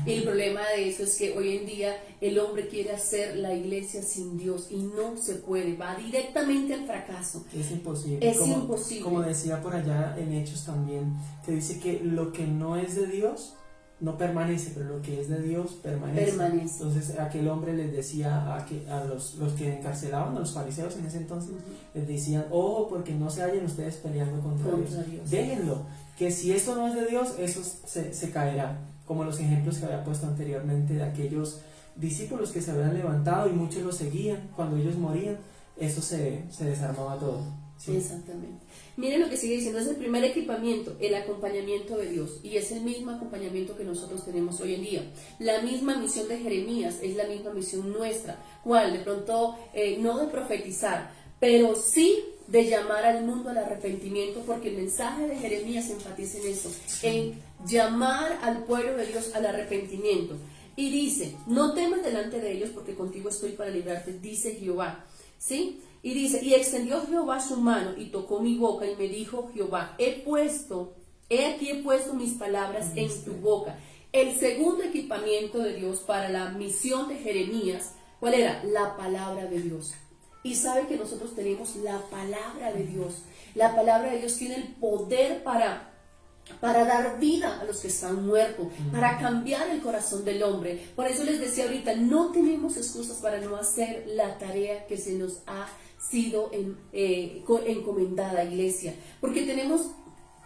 B: Y el problema de eso es que hoy en día el hombre quiere hacer la iglesia sin Dios y no se puede, va directamente al fracaso.
A: Es imposible.
B: Es imposible.
A: Como decía por allá en Hechos también, que dice que lo que no es de Dios no permanece, pero lo que es de Dios permanece. Entonces aquel hombre les decía a los que encarcelaban, a los fariseos en ese entonces, les decían, ojo, porque no se hallen ustedes peleando contra Dios. Déjenlo, que si esto no es de Dios, eso se caerá, como los ejemplos que había puesto anteriormente de aquellos discípulos que se habían levantado y muchos los seguían. Cuando ellos morían, eso se desarmaba todo. Sí.
B: Exactamente. Miren lo que sigue diciendo, es el primer equipamiento, el acompañamiento de Dios, y es el mismo acompañamiento que nosotros tenemos hoy en día. La misma misión de Jeremías es la misma misión nuestra. ¿Cuál? De pronto, no de profetizar, pero sí de llamar al mundo al arrepentimiento, porque el mensaje de Jeremías enfatiza en eso, en llamar al pueblo de Dios al arrepentimiento. Y dice, no temas delante de ellos, porque contigo estoy para librarte, dice Jehová. ¿Sí? Y dice, y extendió Jehová su mano y tocó mi boca y me dijo Jehová, he aquí he puesto mis palabras en tu boca. El segundo equipamiento de Dios para la misión de Jeremías, ¿cuál era? La palabra de Dios. Y sabe que nosotros tenemos la palabra de Dios. La palabra de Dios tiene el poder para dar vida a los que están muertos, para cambiar el corazón del hombre. Por eso les decía ahorita, no tenemos excusas para no hacer la tarea que se nos ha sido encomendada, iglesia, porque tenemos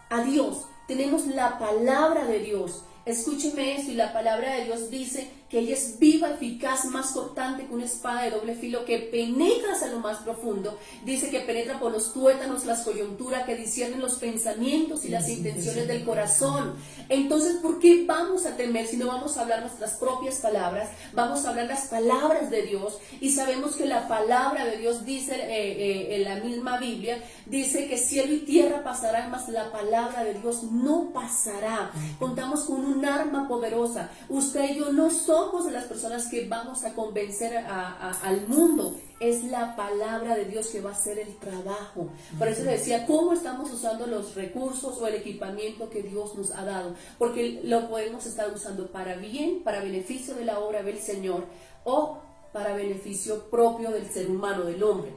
B: a Dios, tenemos la palabra de Dios. Escúcheme esto, y la palabra de Dios dice que ella es viva, eficaz, más cortante que una espada de doble filo, que penetra hasta lo más profundo. Dice que penetra por los tuétanos, las coyunturas, que disciernen los pensamientos y las intenciones del corazón. Entonces, ¿por qué vamos a temer si no vamos a hablar nuestras propias palabras? Vamos a hablar las palabras de Dios, y sabemos que la palabra de Dios dice, en la misma Biblia, dice que cielo y tierra pasarán, mas la palabra de Dios no pasará. Contamos con un arma poderosa. Usted y yo no somos de las personas que vamos a convencer al mundo. Es la palabra de Dios que va a hacer el trabajo. Por eso le decía, ¿cómo estamos usando los recursos o el equipamiento que Dios nos ha dado? Porque lo podemos estar usando para bien, para beneficio de la obra del Señor, o para beneficio propio del ser humano, del hombre.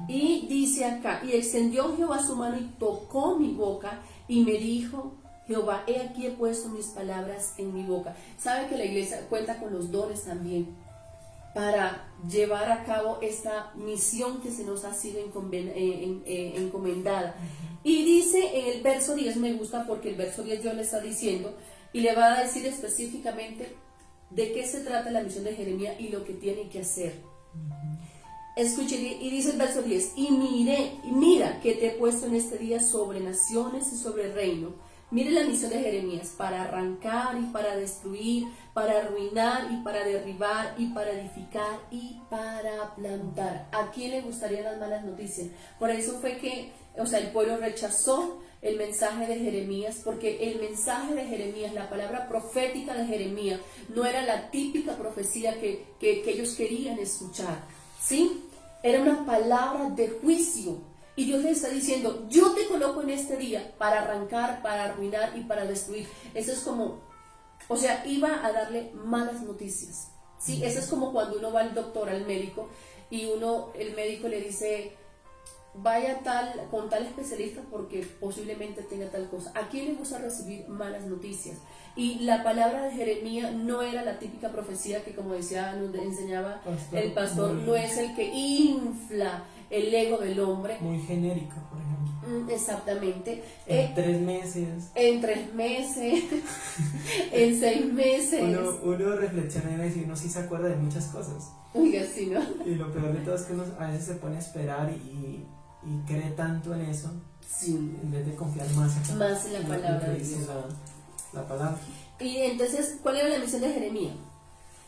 B: Y dice acá, y extendió Jehová su mano y tocó mi boca y me dijo Jehová, he aquí he puesto mis palabras en mi boca. Sabe que la iglesia cuenta con los dones también para llevar a cabo esta misión que se nos ha sido encomendada. Y dice en el verso 10, me gusta porque el verso 10 Dios le está diciendo y le va a decir específicamente de qué se trata la misión de Jeremías y lo que tiene que hacer. Escuche, y dice el verso 10, y mira que te he puesto en este día sobre naciones y sobre reino. Mire la misión de Jeremías, para arrancar y para destruir, para arruinar y para derribar y para edificar y para plantar. ¿A quién le gustarían las malas noticias? Por eso fue que, el pueblo rechazó el mensaje de Jeremías, porque el mensaje de Jeremías, la palabra profética de Jeremías, no era la típica profecía que ellos querían escuchar, ¿sí? Era una palabra de juicio. Y Dios le está diciendo, yo te coloco en este día para arrancar, para arruinar y para destruir. Eso es como, iba a darle malas noticias, ¿sí? Eso es como cuando uno va al doctor, al médico, y el médico le dice, vaya con tal especialista porque posiblemente tenga tal cosa. ¿A quién le gusta recibir malas noticias? Y la palabra de Jeremías no era la típica profecía que, como decía, nos enseñaba el pastor, no es el que infla el ego del hombre.
A: Muy genérico, por ejemplo.
B: Exactamente.
A: En 3 meses.
B: En 3 meses. En 6 meses.
A: Uno reflexiona y dice, uno sí se acuerda de muchas cosas.
B: Oiga, sí, ¿no?
A: Y lo peor de todo es que uno a veces se pone a esperar y cree tanto en eso,
B: sí,
A: en vez de confiar más en
B: la palabra de Dios.
A: La palabra.
B: Y entonces, ¿cuál era la misión de Jeremías?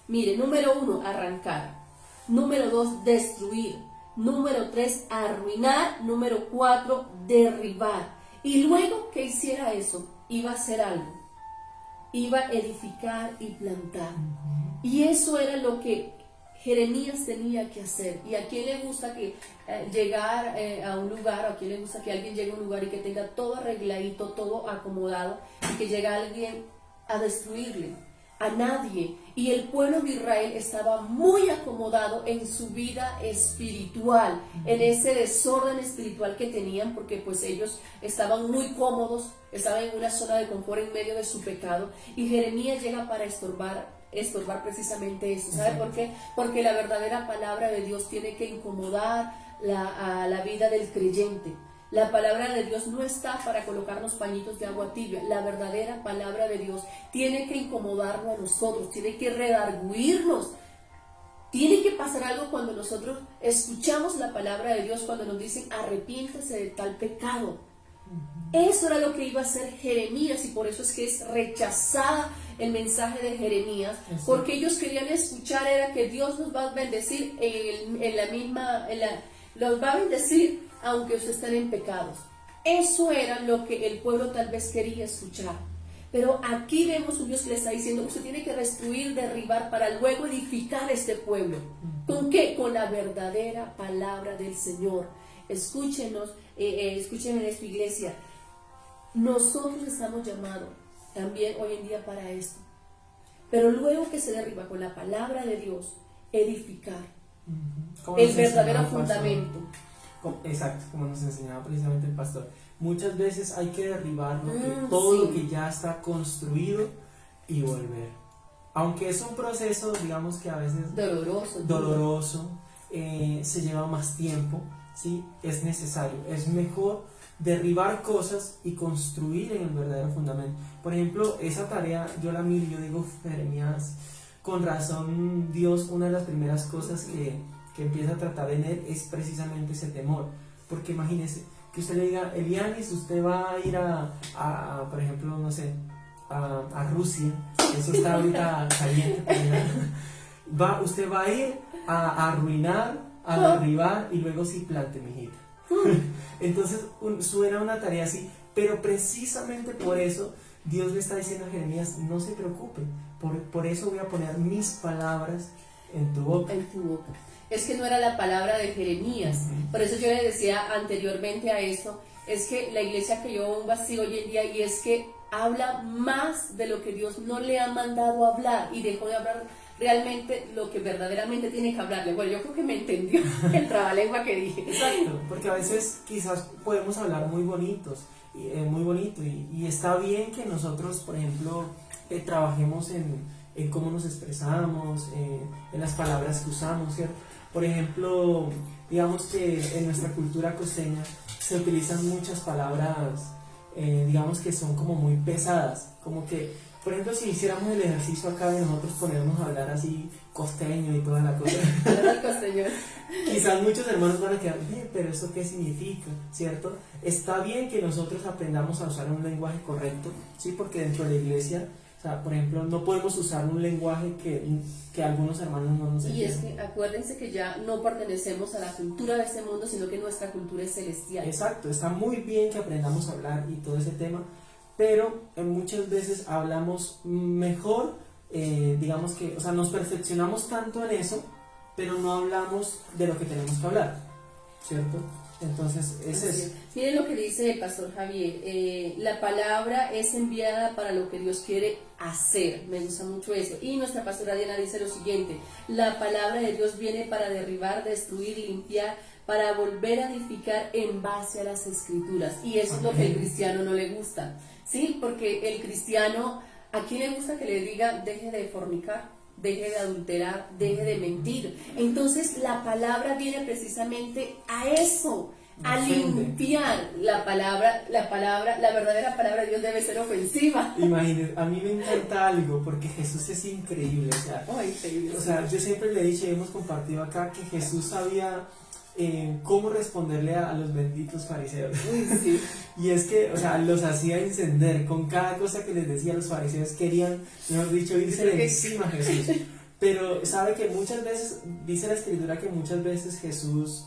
B: Mire, número 1, arrancar. Número 2, destruir. Número 3, arruinar. Número 4, derribar. Y luego que hiciera eso, iba a hacer algo. Iba a edificar y plantar. Y eso era lo que Jeremías tenía que hacer. ¿Y a quién le gusta que llegar a un lugar, o a quién le gusta que alguien llegue a un lugar y que tenga todo arregladito, todo acomodado, y que llegue alguien a destruirle? A nadie. Y el pueblo de Israel estaba muy acomodado en su vida espiritual, en ese desorden espiritual que tenían, porque pues ellos estaban muy cómodos, estaban en una zona de confort en medio de su pecado, y Jeremías llega para estorbar precisamente eso. ¿Sabe por qué? Porque la verdadera palabra de Dios tiene que incomodar a la vida del creyente. La palabra de Dios no está para colocarnos pañitos de agua tibia. La verdadera palabra de Dios tiene que incomodarnos a nosotros, tiene que redarguirnos. Tiene que pasar algo cuando nosotros escuchamos la palabra de Dios, cuando nos dicen arrepiéntese de tal pecado. Eso era lo que iba a hacer Jeremías, y por eso es que es rechazada el mensaje de Jeremías, porque ellos querían escuchar era que Dios nos va a bendecir los va a bendecir aunque ustedes estén en pecados. Eso era lo que el pueblo tal vez quería escuchar. Pero aquí vemos un Dios que le está diciendo, usted tiene que destruir, derribar, para luego edificar este pueblo. ¿Con qué? Con la verdadera palabra del Señor. Escúchenos, escúchenme en esta iglesia. Nosotros estamos llamados también hoy en día para esto. Pero luego que se derriba con la palabra de Dios, edificar el verdadero fundamento.
A: Exacto, como nos enseñaba precisamente el pastor. Muchas veces hay que derribar todo lo que ya está construido y volver. Aunque es un proceso, digamos que a veces doloroso, se lleva más tiempo, ¿sí? Es necesario, es mejor derribar cosas y construir en el verdadero fundamento. Por ejemplo, esa tarea yo la miro y yo digo, Jeremías, con razón Dios, una de las primeras cosas que empieza a tratar en él es precisamente ese temor. Porque imagínese que usted le diga, Elianis, usted va a ir por ejemplo, no sé, a Rusia, eso está ahorita caliente, usted va a ir a arruinar, a derribar, y luego sí plante, mijita. Entonces suena una tarea así, pero precisamente por eso Dios le está diciendo a Jeremías, no se preocupe, por eso voy a poner mis palabras en tu boca.
B: Es que no era la palabra de Jeremías. Por eso yo le decía anteriormente a eso, es que la iglesia creó un vacío hoy en día, y es que habla más de lo que Dios no le ha mandado a hablar, y dejó de hablar realmente lo que verdaderamente tiene que hablarle. Bueno, yo creo que me entendió el trabalengua que dije.
A: Exacto, porque a veces quizás podemos hablar muy bonito, y está bien que nosotros, por ejemplo, trabajemos en cómo nos expresamos, en las palabras que usamos, ¿cierto? Por ejemplo, digamos que en nuestra cultura costeña se utilizan muchas palabras, digamos que son como muy pesadas, como que, por ejemplo, si hiciéramos el ejercicio acá de nosotros ponernos a hablar así costeño y toda la cosa, quizás muchos hermanos van a quedar, pero ¿esto qué significa? ¿Cierto? Está bien que nosotros aprendamos a usar un lenguaje correcto, ¿sí? Porque dentro de la iglesia, o sea, por ejemplo, no podemos usar un lenguaje que algunos hermanos no nos entienden.
B: Y es que acuérdense que ya no pertenecemos a la cultura de este mundo, sino que nuestra cultura es celestial.
A: Exacto, está muy bien que aprendamos a hablar y todo ese tema, pero muchas veces hablamos mejor, digamos que, o sea, nos perfeccionamos tanto en eso, pero no hablamos de lo que tenemos que hablar, ¿cierto? Entonces, es eso.
B: Miren lo que dice el pastor Javier, la palabra es enviada para lo que Dios quiere hacer. Me gusta mucho eso. Y nuestra pastora Diana dice lo siguiente: la palabra de Dios viene para derribar, destruir, limpiar, para volver a edificar en base a las escrituras. Y eso es lo que al cristiano no le gusta, ¿sí? Porque el cristiano, ¿a quién le gusta que le diga deje de fornicar, deje de adulterar, deje de mentir? Entonces la palabra viene precisamente a eso, a limpiar. La verdadera palabra de Dios debe ser ofensiva.
A: Imagínense, a mí me encanta algo, porque Jesús es increíble, o sea, yo siempre le he dicho y hemos compartido acá que Jesús sabía cómo responderle a los benditos fariseos.
B: Sí.
A: Y es que, o sea, los hacía encender con cada cosa que les decía. Los fariseos querían, mejor dicho, irse encima a Jesús. Pero sabe que muchas veces, dice la escritura que muchas veces Jesús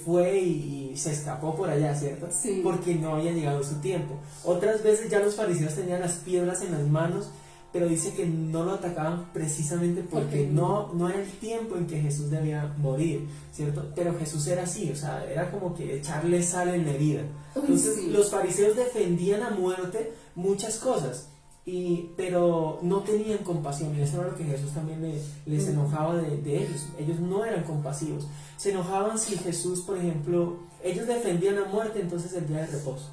A: fue y se escapó por allá, ¿cierto?
B: Sí.
A: Porque no había llegado su tiempo. Otras veces ya los fariseos tenían las piedras en las manos, pero dice que no lo atacaban precisamente porque no era el tiempo en que Jesús debía morir, ¿cierto? Pero Jesús era así, o sea, era como que echarle sal en la herida. Entonces los fariseos defendían a muerte muchas cosas, pero no tenían compasión, y eso era lo que Jesús también les enojaba de ellos. Ellos no eran compasivos, se enojaban si Jesús, por ejemplo, ellos defendían a muerte, entonces el día de reposo.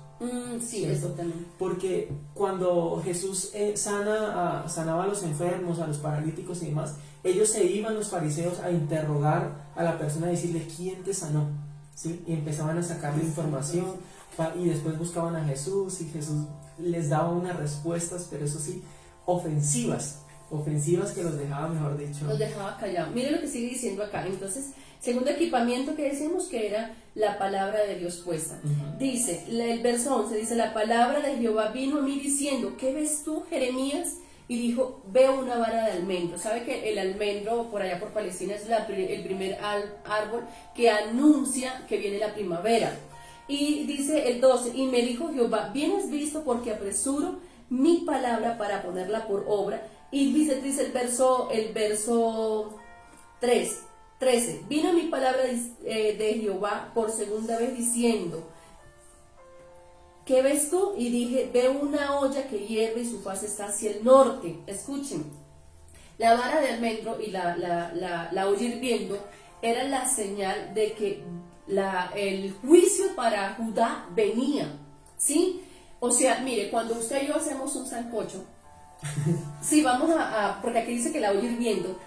B: Sí, eso también.
A: Porque cuando Jesús sanaba a los enfermos, a los paralíticos y demás, ellos se iban, los fariseos, a interrogar a la persona, a decirle ¿quién te sanó? ¿Sí? Y empezaban a sacarle información, y después buscaban a Jesús, y Jesús les daba unas respuestas, pero eso sí, ofensivas que los dejaba, mejor dicho,
B: los dejaba callados. Mire lo que sigue diciendo acá. Entonces, segundo equipamiento que decimos que era la palabra de Dios puesta. Dice, el verso 11 dice, la palabra de Jehová vino a mí diciendo, ¿qué ves tú, Jeremías? Y dijo, veo una vara de almendro. ¿Sabe que el almendro por allá por Palestina es el primer árbol que anuncia que viene la primavera? Y dice el 12, y me dijo Jehová, bien has visto porque apresuro mi palabra para ponerla por obra. Y dice el verso 13, vino mi palabra de Jehová por segunda vez diciendo, ¿qué ves tú? Y dije, veo una olla que hierve y su faz está hacia el norte. Escuchen, la vara de almendro y la olla hirviendo era la señal de que el juicio para Judá venía, ¿sí? O sea, mire, cuando usted y yo hacemos un sancocho, sí, vamos porque aquí dice que la olla hirviendo,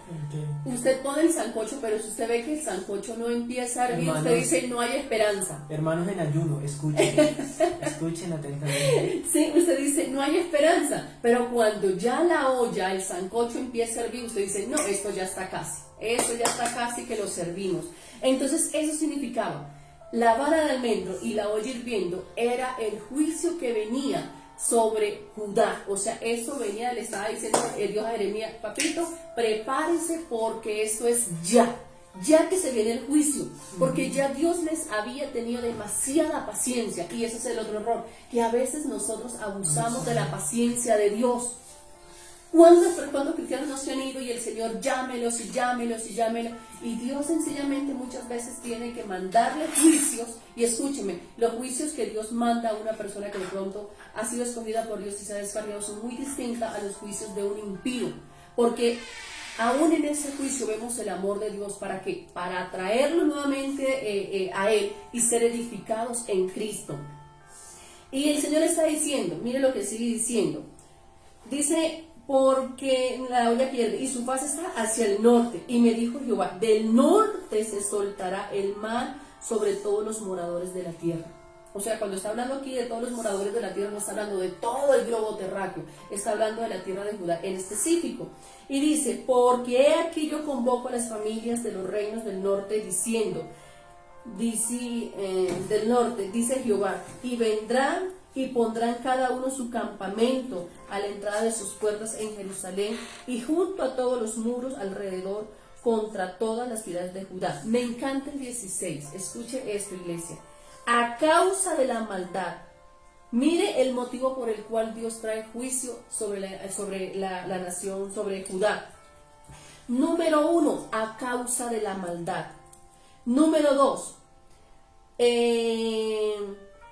B: usted pone el sancocho, pero si usted ve que el sancocho no empieza a hervir, usted dice, no hay esperanza.
A: Hermanos en ayuno, escuchen atentamente.
B: Sí, usted dice, no hay esperanza, pero cuando ya la olla, el sancocho empieza a hervir, usted dice, no, esto ya está casi que lo servimos. Entonces eso significaba, la vara de almendro y la olla hirviendo era el juicio que venía sobre Judá. O sea, eso venía, le estaba diciendo el Dios a Jeremías, papito, prepárese porque esto es ya que se viene el juicio, porque ya Dios les había tenido demasiada paciencia. Y ese es el otro error, que a veces nosotros abusamos de la paciencia de Dios. ¿Cuándo cristianos no se han ido y el Señor llámelos y Dios sencillamente muchas veces tiene que mandarle juicios? Y escúcheme, los juicios que Dios manda a una persona que de pronto ha sido escogida por Dios y se ha descarriado son muy distintas a los juicios de un impío, porque aún en ese juicio vemos el amor de Dios. ¿Para qué? Para atraerlo nuevamente a Él y ser edificados en Cristo. Y el Señor está diciendo, mire lo que sigue diciendo, dice, porque la olla pierde y su faz está hacia el norte. Y me dijo Jehová, del norte se soltará el mar sobre todos los moradores de la tierra. O sea, cuando está hablando aquí de todos los moradores de la tierra, no está hablando de todo el globo terráqueo, está hablando de la tierra de Judá en específico. Y dice, porque he aquí yo convoco a las familias de los reinos del norte diciendo, del norte, dice Jehová, y vendrán y pondrán cada uno su campamento a la entrada de sus puertas en Jerusalén y junto a todos los muros alrededor contra todas las ciudades de Judá. Me encanta el 16, escuche esto, iglesia. A causa de la maldad, mire el motivo por el cual Dios trae juicio sobre la nación, sobre Judá. Número 1, a causa de la maldad. Número 2,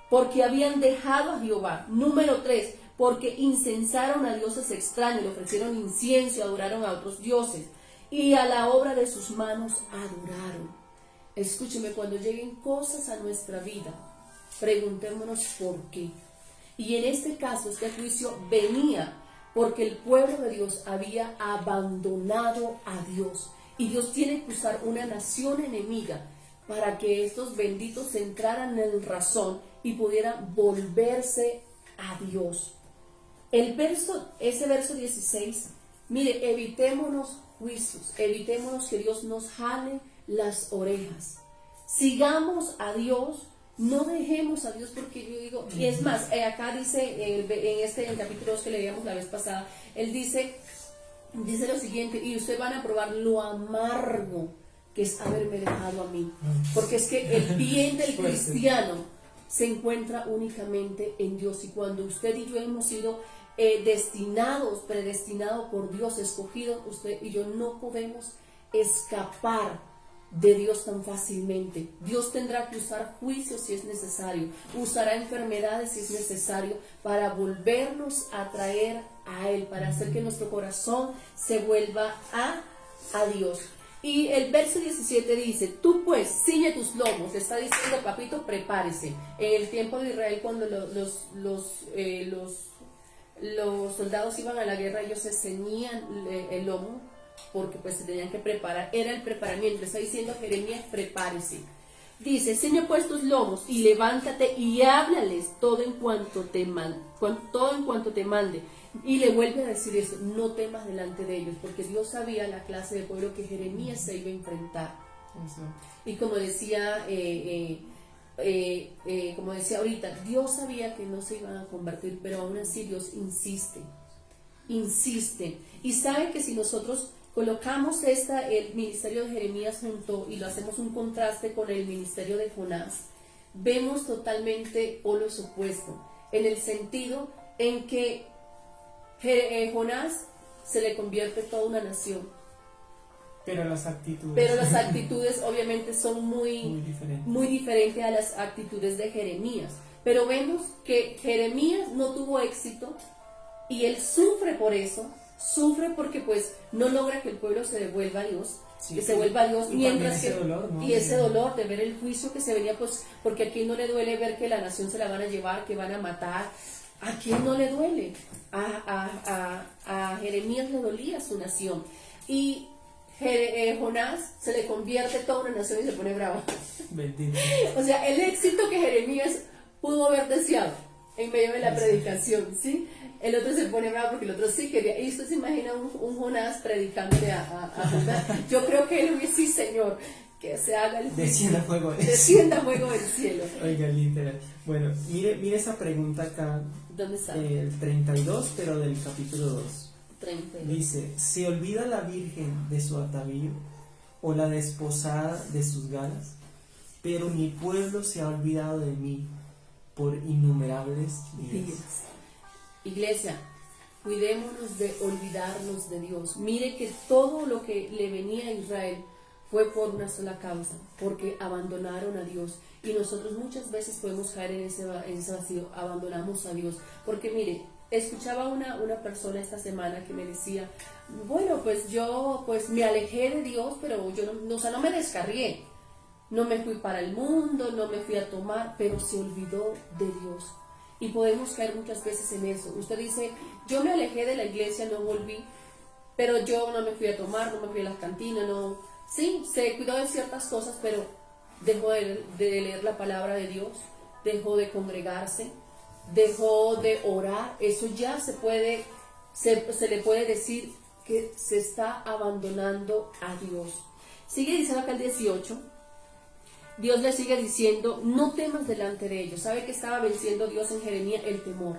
B: porque habían dejado a Jehová. Número 3, porque incensaron a dioses extraños, le ofrecieron incienso y adoraron a otros dioses, y a la obra de sus manos adoraron. Escúcheme, cuando lleguen cosas a nuestra vida, preguntémonos por qué. Y en este caso, este juicio venía porque el pueblo de Dios había abandonado a Dios, y Dios tiene que usar una nación enemiga para que estos benditos entraran en razón y pudieran volverse a Dios. Ese verso 16, mire, evitémonos juicios, evitémonos que Dios nos jale las orejas. Sigamos a Dios, no dejemos a Dios, porque yo digo, y es más, acá dice, en el capítulo 2 que leíamos la vez pasada, él dice lo siguiente, y ustedes van a probar lo amargo que es haberme dejado a mí, porque es que el bien del cristiano se encuentra únicamente en Dios, y cuando usted y yo hemos sido destinados, predestinados por Dios, escogidos. Usted y yo no podemos escapar de Dios tan fácilmente. Dios tendrá que usar juicios si es necesario, usará enfermedades si es necesario, para volvernos a traer a Él, para hacer que nuestro corazón se vuelva a Dios. Y el verso 17 dice: tú pues ciñe tus lomos. Le está diciendo, papito, prepárese. En el tiempo de Israel, cuando los soldados iban a la guerra, ellos se ceñían el lomo, porque pues se tenían que preparar, era el preparamiento. Le está diciendo a Jeremías: prepárese. Dice: ciñe pues tus lomos y levántate y háblales todo en cuanto te mande. Y le vuelve a decir eso: no temas delante de ellos, porque Dios sabía la clase de pueblo que Jeremías se iba a enfrentar. Y como decía ahorita, Dios sabía que no se iban a convertir, pero aún así Dios insiste, y sabe que si nosotros colocamos el ministerio de Jeremías junto y lo hacemos un contraste con el ministerio de Jonás, vemos totalmente polos opuestos, en el sentido en que Jonás se le convierte toda una nación,
A: pero las actitudes
B: obviamente son muy diferentes a las actitudes de Jeremías. Pero vemos que Jeremías no tuvo éxito y él sufre por eso, sufre porque pues no logra que el pueblo se devuelva a Dios, que se vuelva a Dios, mientras que ese dolor de ver el juicio que se venía, pues porque a quien no le duele ver que la nación se la van a llevar, que van a matar. ¿A quién no le duele? A Jeremías le dolía su nación. Y Jonás se le convierte toda una nación y se pone bravo.
A: Bendito.
B: O sea, el éxito que Jeremías pudo haber deseado en medio de la predicación, ¿sí? El otro se pone bravo porque el otro sí quería. Y usted se imagina un Jonás predicándole a Jonás. Yo creo que él hubiese, sí, Señor, que se haga el
A: descienda fuego
B: del cielo.
A: Oiga, literal. Bueno, mire esa pregunta acá.
B: ¿Dónde está?
A: El 32, pero del capítulo 2.
B: 32.
A: Dice: ¿se olvida la virgen de su atavío o la desposada de sus galas? Pero mi pueblo se ha olvidado de mí por innumerables días.
B: Iglesia, cuidémonos de olvidarnos de Dios. Mire que todo lo que le venía a Israel fue por una sola causa, porque abandonaron a Dios. Y nosotros muchas veces podemos caer en ese vacío, abandonamos a Dios. Porque mire, escuchaba una persona esta semana que me decía: bueno, pues yo pues me alejé de Dios, pero yo no me descarrié, no me fui para el mundo, no me fui a tomar, pero se olvidó de Dios. Y podemos caer muchas veces en eso. Usted dice: yo me alejé de la iglesia, no volví, pero yo no me fui a tomar, no me fui a las cantinas, no. Sí, se cuidó de ciertas cosas, pero dejó de leer la palabra de Dios, dejó de congregarse, dejó de orar. Eso ya se le puede decir que se está abandonando a Dios. Sigue diciendo acá el 18, Dios le sigue diciendo: no temas delante de ellos. ¿Sabe que estaba venciendo Dios en Jeremías? El temor.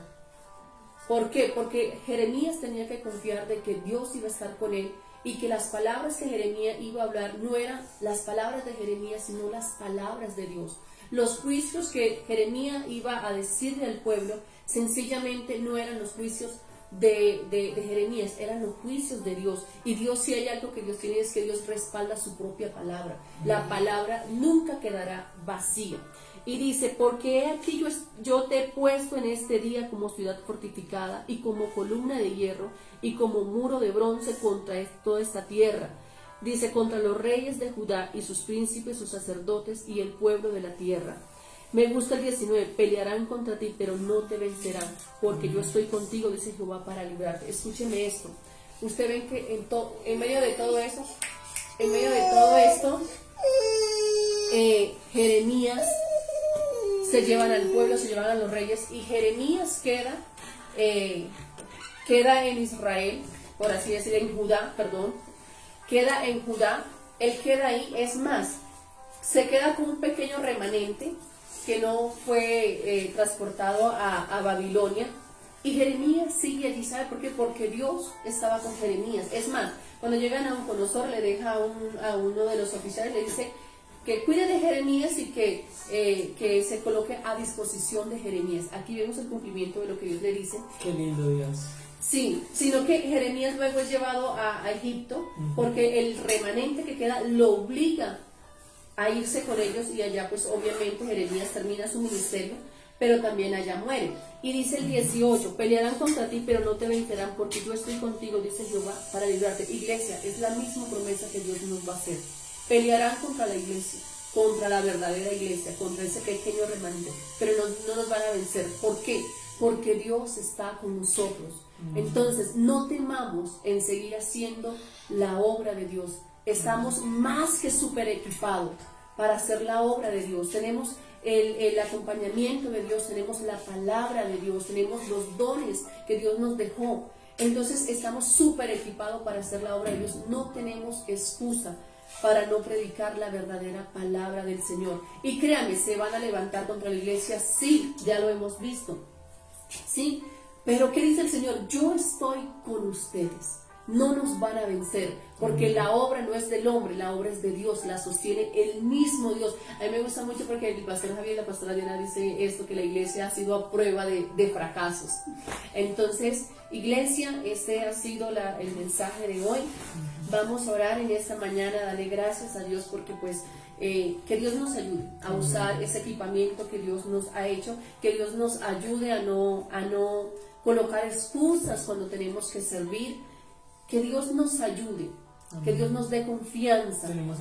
B: ¿Por qué? Porque Jeremías tenía que confiar de que Dios iba a estar con él, y que las palabras que Jeremías iba a hablar no eran las palabras de Jeremías, sino las palabras de Dios. Los juicios que Jeremías iba a decirle al pueblo sencillamente no eran los juicios de Jeremías, eran los juicios de Dios. Y Dios, si hay algo que Dios tiene, es que Dios respalda su propia palabra. La palabra nunca quedará vacía. Y dice: porque he aquí yo te he puesto en este día como ciudad fortificada y como columna de hierro y como muro de bronce contra toda esta tierra. Dice: contra los reyes de Judá y sus príncipes, sus sacerdotes y el pueblo de la tierra. Me gusta el 19: pelearán contra ti, pero no te vencerán, porque yo estoy contigo, dice Jehová, para librarte. Escúcheme esto. Usted ven que en medio de todo esto, Jeremías se llevan al pueblo, se llevan a los reyes, y Jeremías queda en Israel, por así decir, en Judá, queda en Judá. Él queda ahí, es más, se queda con un pequeño remanente que no fue transportado a Babilonia, y Jeremías sigue allí. ¿Sabe por qué? Porque Dios estaba con Jeremías. Es más, cuando llegan a Nabucodonosor, le deja a uno de los oficiales, le dice: que cuide de Jeremías y que se coloque a disposición de Jeremías. Aquí vemos el cumplimiento de lo que Dios le dice.
A: Qué lindo Dios.
B: Sí, sino que Jeremías luego es llevado a Egipto porque el remanente que queda lo obliga a irse con ellos y allá pues obviamente Jeremías termina su ministerio, pero también allá muere. Y dice el 18, pelearán contra ti pero no te vencerán porque yo estoy contigo, dice Jehová, para librarte. Iglesia, es la misma promesa que Dios nos va a hacer. Pelearán contra la iglesia, contra la verdadera iglesia, contra ese pequeño remanente, pero no nos van a vencer. ¿Por qué? Porque Dios está con nosotros. Entonces, no temamos en seguir haciendo la obra de Dios. Estamos más que súper equipados para hacer la obra de Dios. Tenemos el acompañamiento de Dios, tenemos la palabra de Dios, tenemos los dones que Dios nos dejó. Entonces, estamos súper equipados para hacer la obra de Dios. No tenemos excusa para no predicar la verdadera palabra del Señor. Y créanme, se van a levantar contra la iglesia, sí, ya lo hemos visto. Sí, pero ¿qué dice el Señor? Yo estoy con ustedes, no nos van a vencer, porque la obra no es del hombre, la obra es de Dios, la sostiene el mismo Dios. A mí me gusta mucho porque el pastor Javier y la pastora Diana dice esto, que la iglesia ha sido a prueba de fracasos. Entonces, iglesia, este ha sido el mensaje de hoy. Vamos a orar en esta mañana, darle gracias a Dios porque pues que Dios nos ayude a usar ese equipamiento que Dios nos ha hecho, que Dios nos ayude a no colocar excusas cuando tenemos que servir, que Dios nos ayude, que Dios nos dé confianza.
A: Tenemos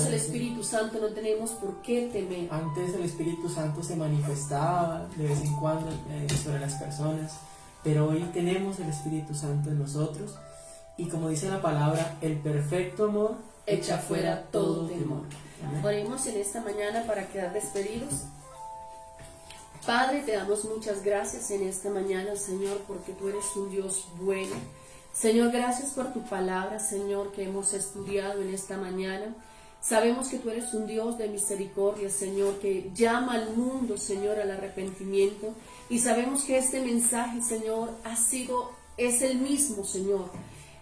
B: el Espíritu Santo, no tenemos por qué temer.
A: Antes el Espíritu Santo se manifestaba de vez en cuando sobre las personas, pero hoy tenemos el Espíritu Santo en nosotros y como dice la palabra, el perfecto amor
B: echa fuera todo temor. Oremos en esta mañana para quedar despedidos. Padre, te damos muchas gracias en esta mañana, Señor, porque tú eres un Dios bueno. Señor, gracias por tu palabra, Señor, que hemos estudiado en esta mañana. Sabemos que tú eres un Dios de misericordia, Señor, que llama al mundo, Señor, al arrepentimiento. Y sabemos que este mensaje, Señor, es el mismo, Señor.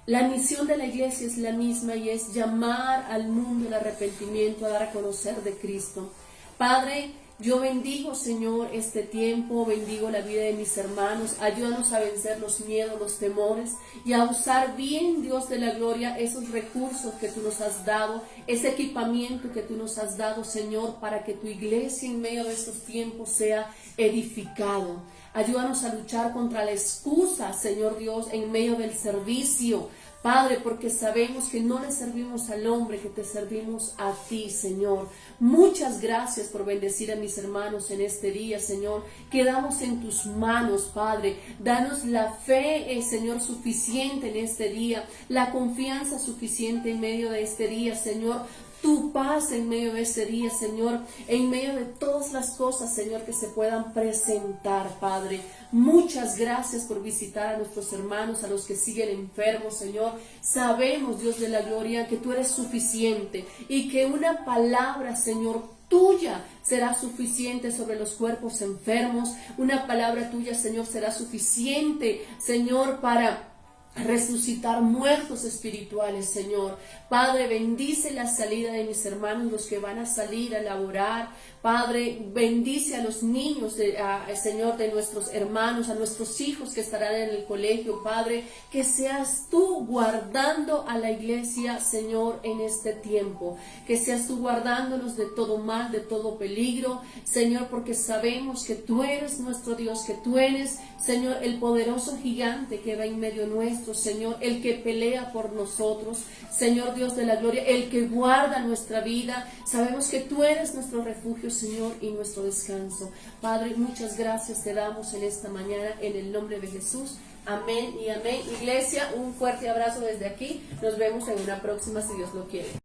B: La misión de la iglesia es la misma y es llamar al mundo al arrepentimiento, a dar a conocer de Cristo. Padre, yo bendigo, Señor, este tiempo, bendigo la vida de mis hermanos, ayúdanos a vencer los miedos, los temores y a usar bien, Dios de la gloria, esos recursos que tú nos has dado, ese equipamiento que tú nos has dado, Señor, para que tu iglesia en medio de estos tiempos sea edificado. Ayúdanos a luchar contra la excusa, Señor Dios, en medio del servicio. Padre, porque sabemos que no le servimos al hombre, que te servimos a ti, Señor. Muchas gracias por bendecir a mis hermanos en este día, Señor. Quedamos en tus manos, Padre. Danos la fe, Señor, suficiente en este día, la confianza suficiente en medio de este día, Señor. Tu paz en medio de ese día, Señor, en medio de todas las cosas, Señor, que se puedan presentar, Padre. Muchas gracias por visitar a nuestros hermanos, a los que siguen enfermos, Señor. Sabemos, Dios de la gloria, que tú eres suficiente y que una palabra, Señor, tuya será suficiente sobre los cuerpos enfermos. Una palabra tuya, Señor, será suficiente, Señor, para resucitar muertos espirituales, Señor. Padre, bendice la salida de mis hermanos, los que van a salir a laborar. Padre, bendice a los niños, Señor, de nuestros hermanos, a nuestros hijos que estarán en el colegio. Padre, que seas tú guardando a la iglesia, Señor, en este tiempo. Que seas tú guardándonos de todo mal, de todo peligro, Señor, porque sabemos que tú eres nuestro Dios, que tú eres, Señor, el poderoso gigante que va en medio nuestro, Señor, el que pelea por nosotros, Señor Dios de la gloria, el que guarda nuestra vida. Sabemos que tú eres nuestro refugio, Señor, y nuestro descanso. Padre, muchas gracias te damos en esta mañana, en el nombre de Jesús. Amén y amén. Iglesia, un fuerte abrazo desde aquí. Nos vemos en una próxima, si Dios lo quiere.